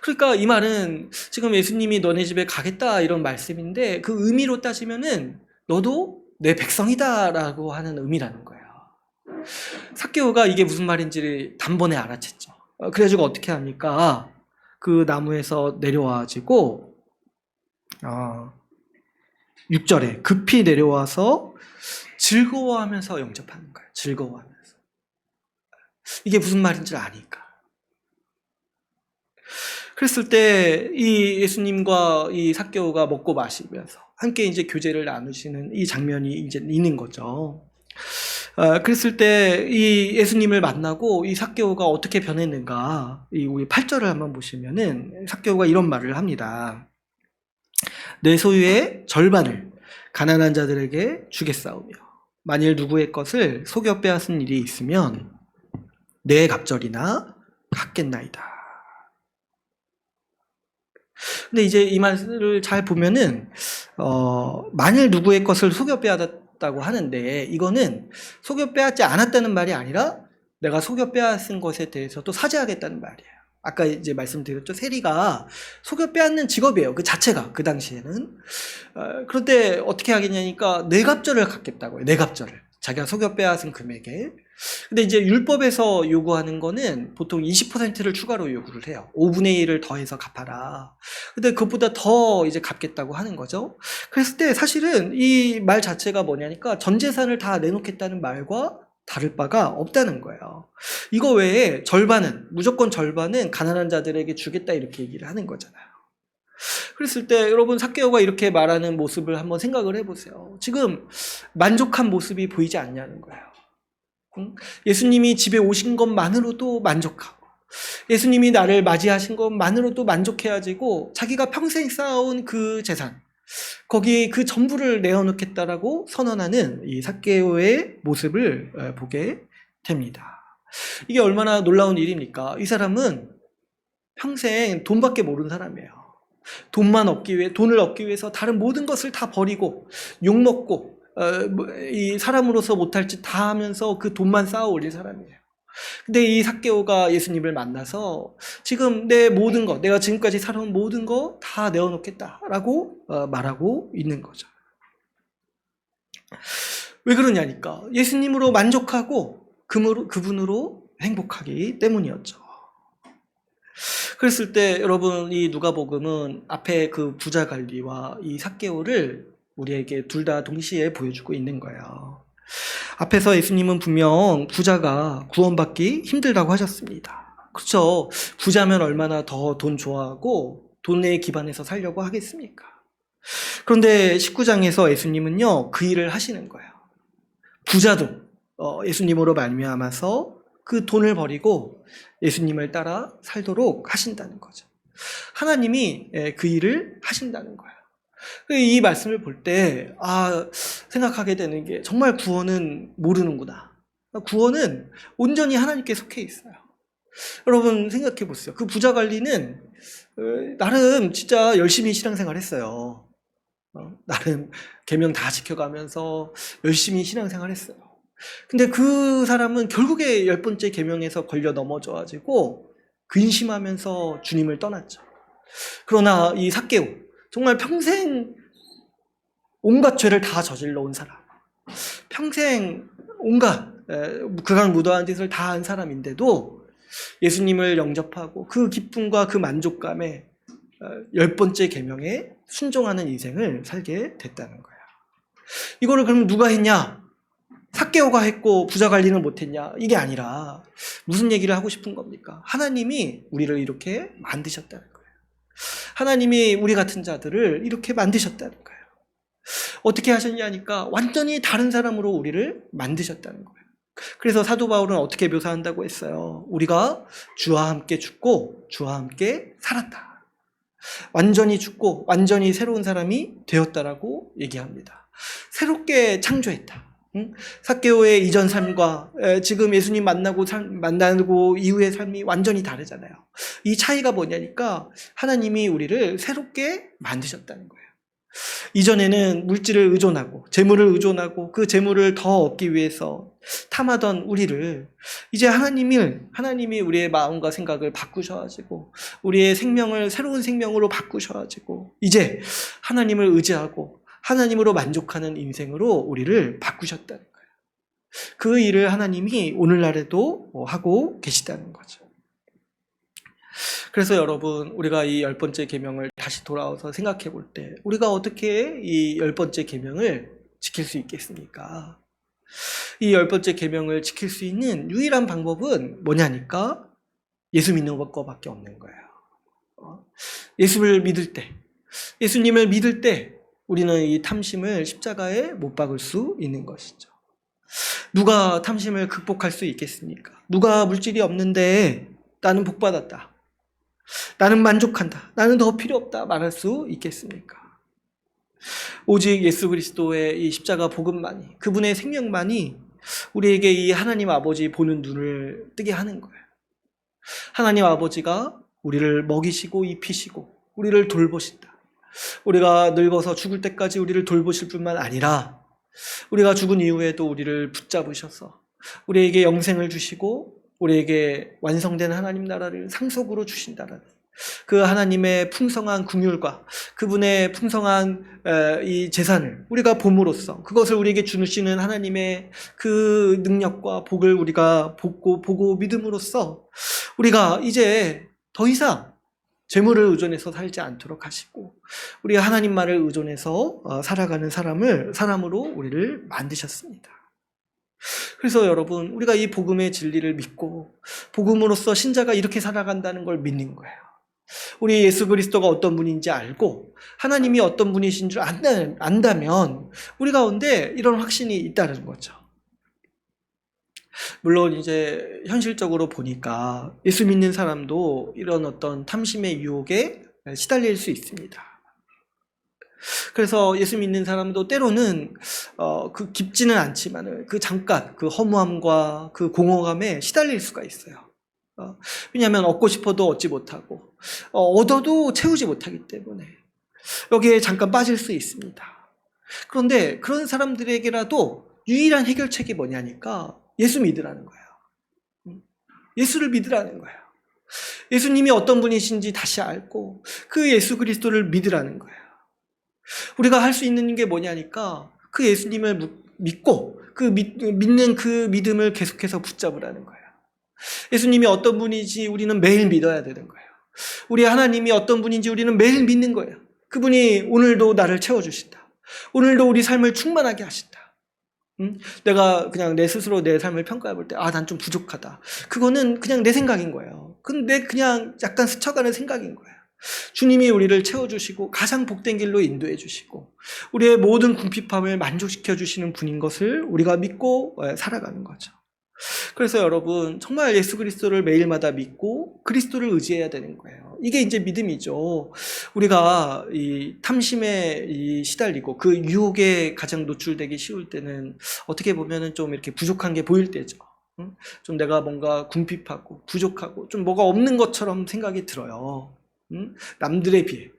그러니까 이 말은 지금 예수님이 너네 집에 가겠다 이런 말씀인데, 그 의미로 따지면은 너도 내 백성이다라고 하는 의미라는 거예요. 삭개오가 이게 무슨 말인지를 단번에 알아챘죠. 그래가지고 어떻게 합니까? 그 나무에서 내려와가지고 6절에 급히 내려와서 즐거워하면서 영접하는 거예요. 즐거워하면서. 이게 무슨 말인지 아니까. 그랬을 때 이 예수님과 이 삭개오가 먹고 마시면서 함께 이제 교제를 나누시는 이 장면이 이제 있는 거죠. 그랬을 때 이 예수님을 만나고 이 삭개오가 어떻게 변했는가, 우리 8절을 한번 보시면은 삭개오가 이런 말을 합니다. 내 소유의 절반을 가난한 자들에게 주겠사오며 만일 누구의 것을 속여 빼앗은 일이 있으면 내 갑절이나 갚겠나이다. 근데 이제 이 말을 잘 보면은 만일 누구의 것을 속여 빼앗았다고 하는데, 이거는 속여 빼앗지 않았다는 말이 아니라 내가 속여 빼앗은 것에 대해서도 사죄하겠다는 말이에요. 아까 이제 말씀드렸죠. 세리가 속여 빼앗는 직업이에요. 그 자체가 그 당시에는. 그런데 어떻게 하겠냐니까 뇌갑절을 갖겠다고요. 뇌갑절을. 자기가 속여 빼앗은 금액에. 근데 이제 율법에서 요구하는 거는 보통 20%를 추가로 요구를 해요. 5분의 1을 더해서 갚아라. 근데 그것보다 더 이제 갚겠다고 하는 거죠. 그랬을 때 사실은 이 말 자체가 뭐냐니까 전 재산을 다 내놓겠다는 말과 다를 바가 없다는 거예요. 이거 외에 절반은, 무조건 절반은 가난한 자들에게 주겠다, 이렇게 얘기를 하는 거잖아요. 그랬을 때 여러분, 삭개오가 이렇게 말하는 모습을 한번 생각을 해보세요. 지금 만족한 모습이 보이지 않냐는 거예요. 예수님이 집에 오신 것만으로도 만족하고, 예수님이 나를 맞이하신 것만으로도 만족해야지고, 자기가 평생 쌓아온 그 재산, 거기에 그 전부를 내어놓겠다라고 선언하는 이 삭개오의 모습을 보게 됩니다. 이게 얼마나 놀라운 일입니까? 이 사람은 평생 돈밖에 모르는 사람이에요. 돈을 얻기 위해서 다른 모든 것을 다 버리고 욕먹고 이 사람으로서 못할 짓 다 하면서 그 돈만 쌓아 올릴 사람이에요. 근데 이 삭개오가 예수님을 만나서 지금 내 모든 것, 내가 지금까지 살아온 모든 거 다 내어놓겠다라고 말하고 있는 거죠. 왜 그러냐니까 예수님으로 만족하고 그분으로 행복하기 때문이었죠. 그랬을 때 여러분 이 누가복음은 앞에 그 부자 관리와 이 삭개오를 우리에게 둘 다 동시에 보여주고 있는 거예요. 앞에서 예수님은 분명 부자가 구원받기 힘들다고 하셨습니다. 그렇죠. 부자면 얼마나 더 돈 좋아하고 돈에 기반해서 살려고 하겠습니까? 그런데 19장에서 예수님은요 그 일을 하시는 거예요. 부자도 예수님으로 말미암아서 그 돈을 버리고 예수님을 따라 살도록 하신다는 거죠. 하나님이 그 일을 하신다는 거예요. 이 말씀을 볼 때 생각하게 되는 게 정말 구원은 모르는구나. 구원은 온전히 하나님께 속해 있어요. 여러분 생각해 보세요. 그 부자 관리는 나름 진짜 열심히 신앙생활 했어요. 나름 계명 다 지켜가면서 열심히 신앙생활 했어요. 근데 그 사람은 결국에 10번째 계명에서 걸려 넘어져가지고 근심하면서 주님을 떠났죠. 그러나 이 삭개오 정말 평생 온갖 죄를 다 저질러 온 사람, 평생 온갖 극악무도한 짓을 다 한 사람인데도 예수님을 영접하고 그 기쁨과 그 만족감에 10번째 계명에 순종하는 인생을 살게 됐다는 거야. 이거를 그럼 누가 했냐? 삭개오가 했고 부자 관리는 못했냐? 이게 아니라 무슨 얘기를 하고 싶은 겁니까? 하나님이 우리를 이렇게 만드셨다는 거예요. 하나님이 우리 같은 자들을 이렇게 만드셨다는 거예요. 어떻게 하셨냐니까 완전히 다른 사람으로 우리를 만드셨다는 거예요. 그래서 사도 바울은 어떻게 묘사한다고 했어요? 우리가 주와 함께 죽고 주와 함께 살았다. 완전히 죽고 완전히 새로운 사람이 되었다라고 얘기합니다. 새롭게 창조했다. 삭개오의 이전 삶과 지금 예수님 만나고 이후의 삶이 완전히 다르잖아요. 이 차이가 뭐냐니까 하나님이 우리를 새롭게 만드셨다는 거예요. 이전에는 물질을 의존하고 재물을 의존하고 그 재물을 더 얻기 위해서 탐하던 우리를 이제 하나님이 우리의 마음과 생각을 바꾸셔가지고 우리의 생명을 새로운 생명으로 바꾸셔가지고 이제 하나님을 의지하고 하나님으로 만족하는 인생으로 우리를 바꾸셨다는 거예요. 그 일을 하나님이 오늘날에도 하고 계시다는 거죠. 그래서 여러분 우리가 이 10번째 계명을 다시 돌아와서 생각해 볼 때 우리가 어떻게 이 10번째 계명을 지킬 수 있겠습니까? 이 10번째 계명을 지킬 수 있는 유일한 방법은 뭐냐니까 예수 믿는 것밖에 없는 거예요. 예수님을 믿을 때 우리는 이 탐심을 십자가에 못 박을 수 있는 것이죠. 누가 탐심을 극복할 수 있겠습니까? 누가 물질이 없는데 나는 복받았다. 나는 만족한다. 나는 더 필요 없다. 말할 수 있겠습니까? 오직 예수 그리스도의 이 십자가 복음만이, 그분의 생명만이 우리에게 이 하나님 아버지 보는 눈을 뜨게 하는 거예요. 하나님 아버지가 우리를 먹이시고 입히시고 우리를 돌보신다. 우리가 늙어서 죽을 때까지 우리를 돌보실 뿐만 아니라 우리가 죽은 이후에도 우리를 붙잡으셔서 우리에게 영생을 주시고 우리에게 완성된 하나님 나라를 상속으로 주신다는 그 하나님의 풍성한 긍휼과 그분의 풍성한 이 재산을 우리가 봄으로써 그것을 우리에게 주시는 하나님의 그 능력과 복을 우리가 보고 믿음으로써 우리가 이제 더 이상 재물을 의존해서 살지 않도록 하시고 우리가 하나님만을 의존해서 살아가는 사람으로 우리를 만드셨습니다. 그래서 여러분 우리가 이 복음의 진리를 믿고 복음으로써 신자가 이렇게 살아간다는 걸 믿는 거예요. 우리 예수 그리스도가 어떤 분인지 알고 하나님이 어떤 분이신 줄 안다면 우리 가운데 이런 확신이 있다는 거죠. 물론 이제 현실적으로 보니까 예수 믿는 사람도 이런 어떤 탐심의 유혹에 시달릴 수 있습니다. 그래서 예수 믿는 사람도 때로는 그 깊지는 않지만 그 잠깐 그 허무함과 그 공허감에 시달릴 수가 있어요. 왜냐하면 얻고 싶어도 얻지 못하고 얻어도 채우지 못하기 때문에 여기에 잠깐 빠질 수 있습니다. 그런데 그런 사람들에게라도 유일한 해결책이 뭐냐니까 예수 믿으라는 거예요. 예수를 믿으라는 거예요. 예수님이 어떤 분이신지 다시 알고 그 예수 그리스도를 믿으라는 거예요. 우리가 할 수 있는 게 뭐냐니까 그 예수님을 믿고 믿는 그 믿음을 계속해서 붙잡으라는 거예요. 예수님이 어떤 분인지 우리는 매일 믿어야 되는 거예요. 우리 하나님이 어떤 분인지 우리는 매일 믿는 거예요. 그분이 오늘도 나를 채워주신다. 오늘도 우리 삶을 충만하게 하신다. 내가 그냥 내 스스로 내 삶을 평가해 볼 때, 난 좀 부족하다. 그거는 그냥 내 생각인 거예요. 근데 그냥 약간 스쳐가는 생각인 거예요. 주님이 우리를 채워주시고 가장 복된 길로 인도해 주시고 우리의 모든 궁핍함을 만족시켜 주시는 분인 것을 우리가 믿고 살아가는 거죠. 그래서 여러분 정말 예수 그리스도를 매일마다 믿고 그리스도를 의지해야 되는 거예요. 이게 이제 믿음이죠. 우리가 이 탐심에 시달리고 그 유혹에 가장 노출되기 쉬울 때는 어떻게 보면은 좀 이렇게 부족한 게 보일 때죠. 좀 내가 뭔가 궁핍하고 부족하고 좀 뭐가 없는 것처럼 생각이 들어요. 남들에 비해.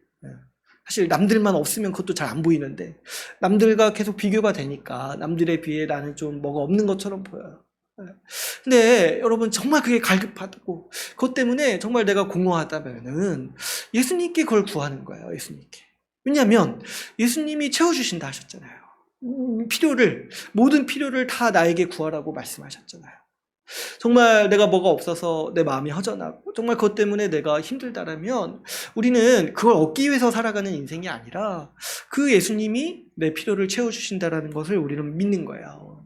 사실 남들만 없으면 그것도 잘 안 보이는데 남들과 계속 비교가 되니까 남들에 비해 나는 좀 뭐가 없는 것처럼 보여요. 근데 여러분 정말 그게 갈급하고 그것 때문에 정말 내가 공허하다면은 예수님께 그걸 구하는 거예요. 예수님께. 왜냐하면 예수님이 채워주신다 하셨잖아요. 모든 필요를 다 나에게 구하라고 말씀하셨잖아요. 정말 내가 뭐가 없어서 내 마음이 허전하고 정말 그것 때문에 내가 힘들다라면 우리는 그걸 얻기 위해서 살아가는 인생이 아니라 그 예수님이 내 필요를 채워주신다라는 것을 우리는 믿는 거예요.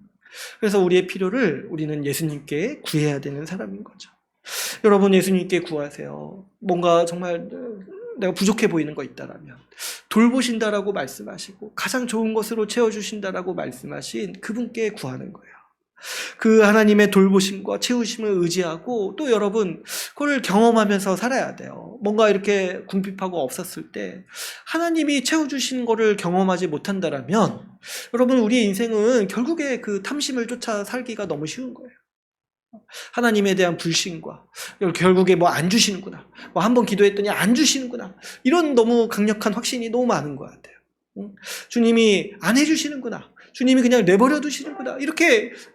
그래서 우리의 필요를 우리는 예수님께 구해야 되는 사람인 거죠. 여러분 예수님께 구하세요. 뭔가 정말 내가 부족해 보이는 거 있다라면 돌보신다라고 말씀하시고 가장 좋은 것으로 채워주신다라고 말씀하신 그분께 구하는 거예요. 그 하나님의 돌보심과 채우심을 의지하고 또 여러분 그걸 경험하면서 살아야 돼요. 뭔가 이렇게 궁핍하고 없었을 때 하나님이 채워주신 거를 경험하지 못한다라면 여러분 우리의 인생은 결국에 그 탐심을 쫓아 살기가 너무 쉬운 거예요. 하나님에 대한 불신과 결국에 뭐 안 주시는구나, 뭐 한번 기도했더니 안 주시는구나, 이런 너무 강력한 확신이 너무 많은 것 같아요. 주님이 안 해주시는구나, 주님이 그냥 내버려 두시는구나,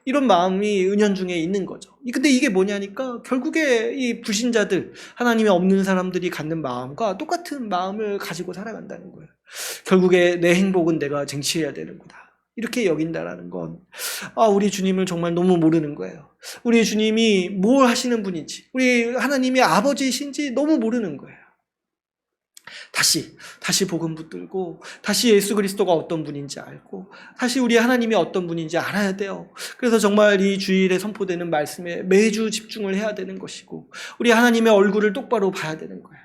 이런 마음이 은연중에 있는 거죠. 근데 이게 뭐냐니까 결국에 이 불신자들, 하나님이 없는 사람들이 갖는 마음과 똑같은 마음을 가지고 살아간다는 거예요. 결국에 내 행복은 내가 쟁취해야 되는구나, 이렇게 여긴다라는 건 우리 주님을 정말 너무 모르는 거예요. 우리 주님이 뭘 하시는 분인지, 우리 하나님이 아버지이신지 너무 모르는 거예요. 다시 복음 붙들고 다시 예수 그리스도가 어떤 분인지 알고 다시 우리 하나님이 어떤 분인지 알아야 돼요. 그래서 정말 이 주일에 선포되는 말씀에 매주 집중을 해야 되는 것이고 우리 하나님의 얼굴을 똑바로 봐야 되는 거예요.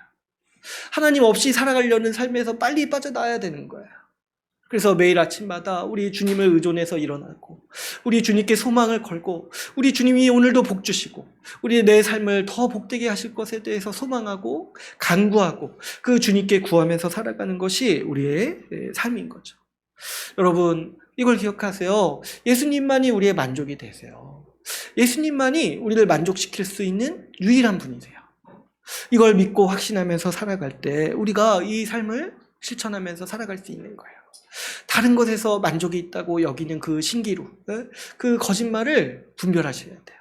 하나님 없이 살아가려는 삶에서 빨리 빠져나와야 되는 거예요. 그래서 매일 아침마다 우리 주님을 의존해서 일어나고 우리 주님께 소망을 걸고 우리 주님이 오늘도 복 주시고 우리 내 삶을 더 복되게 하실 것에 대해서 소망하고 간구하고 그 주님께 구하면서 살아가는 것이 우리의 삶인 거죠. 여러분 이걸 기억하세요. 예수님만이 우리의 만족이 되세요. 예수님만이 우리를 만족시킬 수 있는 유일한 분이세요. 이걸 믿고 확신하면서 살아갈 때 우리가 이 삶을 실천하면서 살아갈 수 있는 거예요. 다른 것에서 만족이 있다고 여기는 그 신기루, 그 거짓말을 분별하셔야 돼요.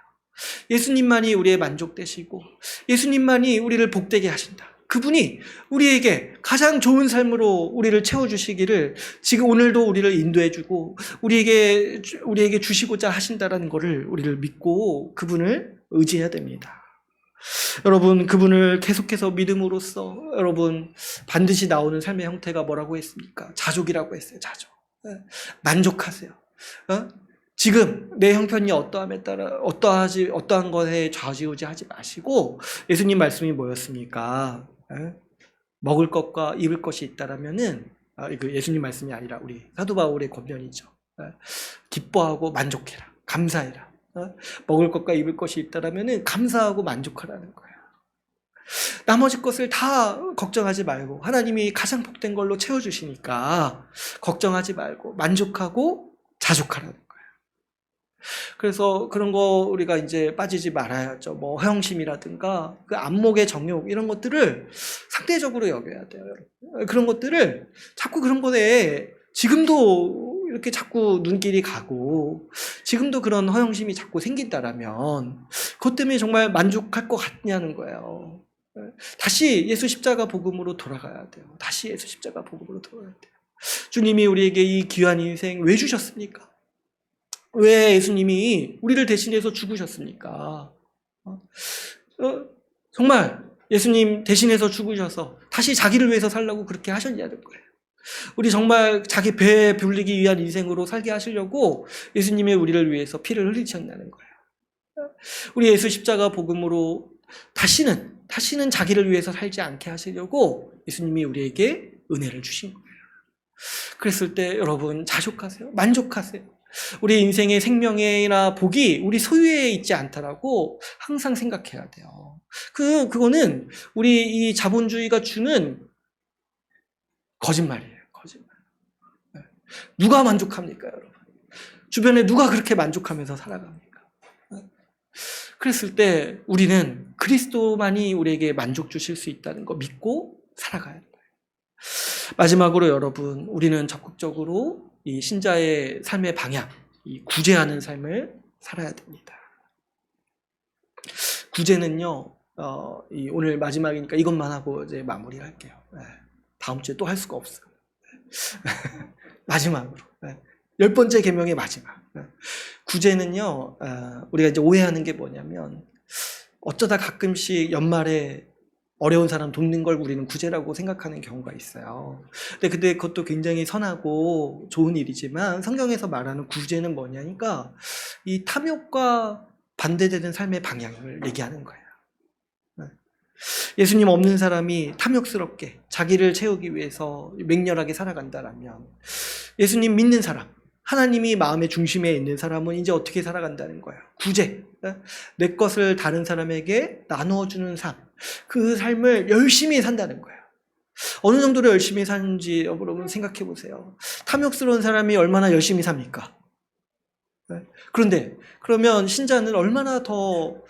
예수님만이 우리의 만족 되시고 예수님만이 우리를 복되게 하신다. 그분이 우리에게 가장 좋은 삶으로 우리를 채워주시기를 지금 오늘도 우리를 인도해주고 우리에게 주시고자 하신다라는 것을 우리를 믿고 그분을 의지해야 됩니다. 여러분 그분을 계속해서 믿음으로써 여러분 반드시 나오는 삶의 형태가 뭐라고 했습니까? 자족이라고 했어요. 자족. 만족하세요. 지금 내 형편이 어떠함에 따라 어떠한 것에 좌지우지하지 마시고 예수님 말씀이 뭐였습니까? 먹을 것과 입을 것이 있다라면은 이거 예수님 말씀이 아니라 우리 사도 바울의 권면이죠. 기뻐하고 만족해라. 감사해라. 먹을 것과 입을 것이 있다라면 감사하고 만족하라는 거예요. 나머지 것을 다 걱정하지 말고 하나님이 가장 복된 걸로 채워주시니까 걱정하지 말고 만족하고 자족하라는 거예요. 그래서 그런 거 우리가 이제 빠지지 말아야죠. 뭐 허영심이라든가 그 안목의 정욕 이런 것들을 상대적으로 여겨야 돼요. 여러분. 그런 것들을 자꾸 그런 거에 지금도 이렇게 자꾸 눈길이 가고 지금도 그런 허영심이 자꾸 생긴다라면 그것 때문에 정말 만족할 것 같냐는 거예요. 다시 예수 십자가 복음으로 돌아가야 돼요. 다시 예수 십자가 복음으로 돌아가야 돼요. 주님이 우리에게 이 귀한 인생 왜 주셨습니까? 왜 예수님이 우리를 대신해서 죽으셨습니까? 정말 예수님 대신해서 죽으셔서 다시 자기를 위해서 살라고 그렇게 하셨냐는 거예요. 우리 정말 자기 배 불리기 위한 인생으로 살게 하시려고 예수님이 우리를 위해서 피를 흘리셨냐는 거예요. 우리 예수 십자가 복음으로 다시는 자기를 위해서 살지 않게 하시려고 예수님이 우리에게 은혜를 주신 거예요. 그랬을 때 여러분 자족하세요. 만족하세요. 우리 인생의 생명이나 복이 우리 소유에 있지 않다라고 항상 생각해야 돼요. 그거는 우리 이 자본주의가 주는 거짓말이에요. 거짓말. 누가 만족합니까, 여러분? 주변에 누가 그렇게 만족하면서 살아갑니까? 그랬을 때 우리는 그리스도만이 우리에게 만족 주실 수 있다는 거 믿고 살아가야 돼요. 마지막으로 여러분, 우리는 적극적으로 이 신자의 삶의 방향, 이 구제하는 삶을 살아야 됩니다. 구제는요, 오늘 마지막이니까 이것만 하고 이제 마무리할게요. 다음 주에 또 할 수가 없어요. 마지막으로. 10번째 계명의 마지막. 구제는요, 우리가 이제 오해하는 게 뭐냐면, 어쩌다 가끔씩 연말에 어려운 사람 돕는 걸 우리는 구제라고 생각하는 경우가 있어요. 근데 그것도 굉장히 선하고 좋은 일이지만 성경에서 말하는 구제는 뭐냐니까 이 탐욕과 반대되는 삶의 방향을 얘기하는 거예요. 예수님 없는 사람이 탐욕스럽게 자기를 채우기 위해서 맹렬하게 살아간다라면 예수님 믿는 사람, 하나님이 마음의 중심에 있는 사람은 이제 어떻게 살아간다는 거예요? 구제. 내 것을 다른 사람에게 나누어주는 삶. 그 삶을 열심히 산다는 거예요. 어느 정도로 열심히 사는지 여러분 생각해 보세요. 탐욕스러운 사람이 얼마나 열심히 삽니까? 그런데 그러면 신자는 얼마나 더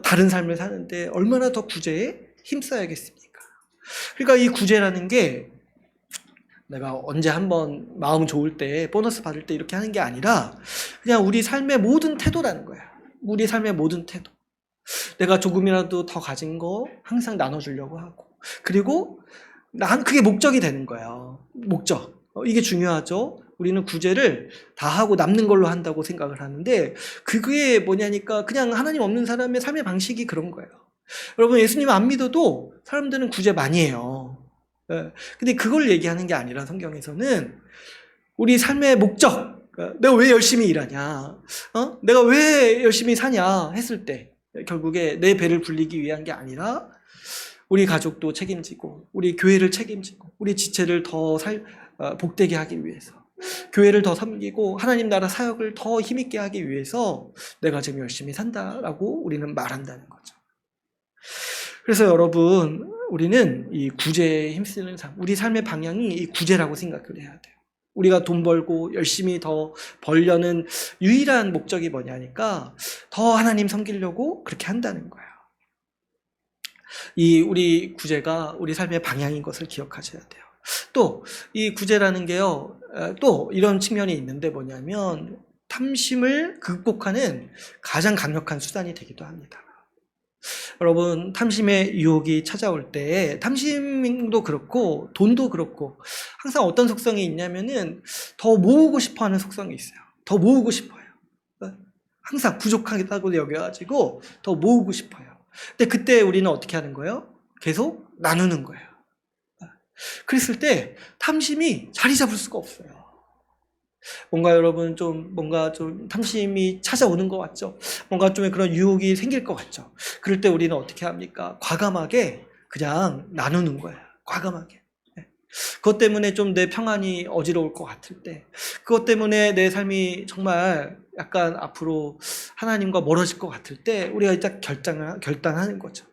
다른 삶을 사는데 얼마나 더 구제에 힘써야겠습니까? 그러니까 이 구제라는 게 내가 언제 한번 마음 좋을 때 보너스 받을 때 이렇게 하는 게 아니라 그냥 우리 삶의 모든 태도라는 거야. 우리 삶의 모든 태도. 내가 조금이라도 더 가진 거 항상 나눠주려고 하고 그리고 그게 목적이 되는 거예요. 목적. 이게 중요하죠. 우리는 구제를 다 하고 남는 걸로 한다고 생각을 하는데 그게 뭐냐니까 그냥 하나님 없는 사람의 삶의 방식이 그런 거예요. 여러분 예수님 안 믿어도 사람들은 구제 많이 해요. 근데 그걸 얘기하는 게 아니라 성경에서는 우리 삶의 목적, 내가 왜 열심히 일하냐, 내가 왜 열심히 사냐 했을 때 결국에 내 배를 불리기 위한 게 아니라 우리 가족도 책임지고 우리 교회를 책임지고 우리 지체를 더 복되게 하기 위해서 교회를 더 섬기고 하나님 나라 사역을 더 힘있게 하기 위해서 내가 지금 열심히 산다라고 우리는 말한다는 거죠. 그래서 여러분 우리는 이 구제에 힘쓰는 삶, 우리 삶의 방향이 이 구제라고 생각을 해야 돼요. 우리가 돈 벌고 열심히 더 벌려는 유일한 목적이 뭐냐니까 더 하나님 섬기려고 그렇게 한다는 거예요. 우리 구제가 우리 삶의 방향인 것을 기억하셔야 돼요. 또 이 구제라는 게요, 또 이런 측면이 있는데 뭐냐면 탐심을 극복하는 가장 강력한 수단이 되기도 합니다. 여러분 탐심의 유혹이 찾아올 때 탐심도 그렇고 돈도 그렇고 항상 어떤 속성이 있냐면은 더 모으고 싶어하는 속성이 있어요. 더 모으고 싶어요. 항상 부족하다고 여겨가지고 더 모으고 싶어요. 근데 그때 우리는 어떻게 하는 거예요? 계속 나누는 거예요. 그랬을 때 탐심이 자리 잡을 수가 없어요. 뭔가 여러분 뭔가 좀 탐심이 찾아오는 것 같죠? 뭔가 좀 그런 유혹이 생길 것 같죠? 그럴 때 우리는 어떻게 합니까? 과감하게 그냥 나누는 거예요. 과감하게. 그것 때문에 좀 내 평안이 어지러울 것 같을 때, 그것 때문에 내 삶이 정말 약간 앞으로 하나님과 멀어질 것 같을 때 우리가 일단 결단하는 거죠.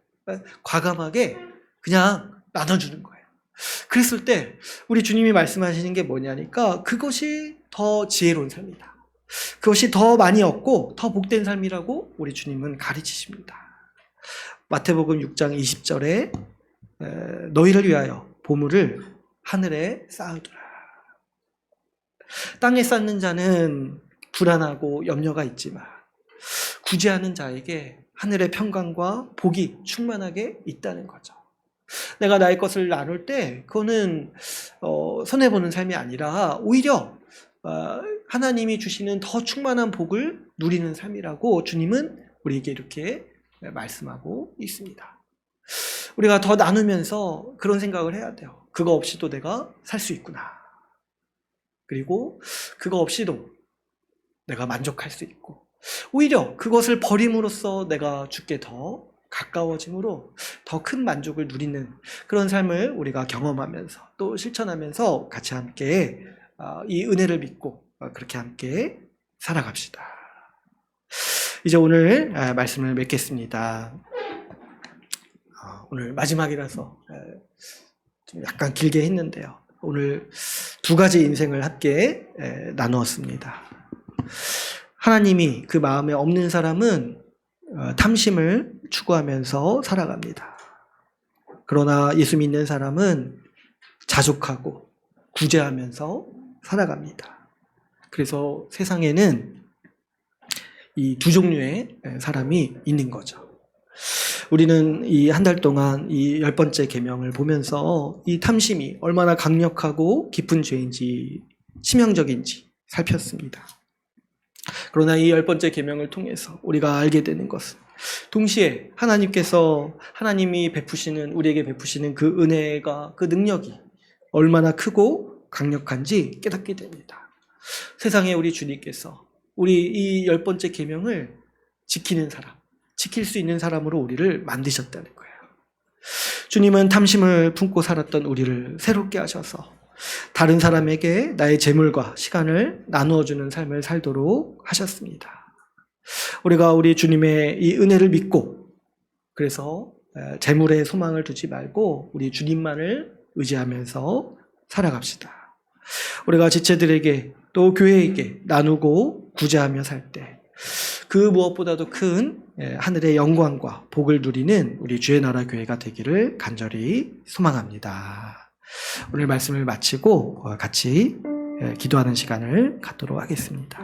과감하게 그냥 나눠주는 거예요. 그랬을 때 우리 주님이 말씀하시는 게 뭐냐니까 그것이 더 지혜로운 삶이다. 그것이 더 많이 얻고 더 복된 삶이라고 우리 주님은 가르치십니다. 마태복음 6장 20절에 너희를 위하여 보물을 하늘에 쌓으두라. 땅에 쌓는 자는 불안하고 염려가 있지만 구제하는 자에게 하늘의 평강과 복이 충만하게 있다는 거죠. 내가 나의 것을 나눌 때 그거는 손해보는 삶이 아니라 오히려 하나님이 주시는 더 충만한 복을 누리는 삶이라고 주님은 우리에게 이렇게 말씀하고 있습니다. 우리가 더 나누면서 그런 생각을 해야 돼요. 그거 없이도 내가 살 수 있구나. 그리고 그거 없이도 내가 만족할 수 있고 오히려 그것을 버림으로써 내가 주께 더 가까워짐으로 더 큰 만족을 누리는 그런 삶을 우리가 경험하면서 또 실천하면서 같이 함께 이 은혜를 믿고 그렇게 함께 살아갑시다. 이제 오늘 말씀을 맺겠습니다. 오늘 마지막이라서 좀 약간 길게 했는데요. 오늘 두 가지 인생을 함께 나누었습니다. 하나님이 그 마음에 없는 사람은 탐심을 추구하면서 살아갑니다. 그러나 예수 믿는 사람은 자족하고 구제하면서 살아갑니다. 그래서 세상에는 이 두 종류의 사람이 있는 거죠. 우리는 이 한 달 동안 이 10번째 계명을 보면서 이 탐심이 얼마나 강력하고 깊은 죄인지 치명적인지 살폈습니다. 그러나 이 10번째 계명을 통해서 우리가 알게 되는 것은 동시에 하나님이 베푸시는 우리에게 베푸시는 그 은혜가 그 능력이 얼마나 크고 강력한지 깨닫게 됩니다. 세상에 우리 주님께서 우리 이 10번째 계명을 지키는 사람, 지킬 수 있는 사람으로 우리를 만드셨다는 거예요. 주님은 탐심을 품고 살았던 우리를 새롭게 하셔서 다른 사람에게 나의 재물과 시간을 나누어주는 삶을 살도록 하셨습니다. 우리가 우리 주님의 이 은혜를 믿고 그래서 재물에 소망을 두지 말고 우리 주님만을 의지하면서 살아갑시다. 우리가 지체들에게 또 교회에게 나누고 구제하며 살 때 그 무엇보다도 큰 하늘의 영광과 복을 누리는 우리 주의 나라 교회가 되기를 간절히 소망합니다. 오늘 말씀을 마치고 같이 기도하는 시간을 갖도록 하겠습니다.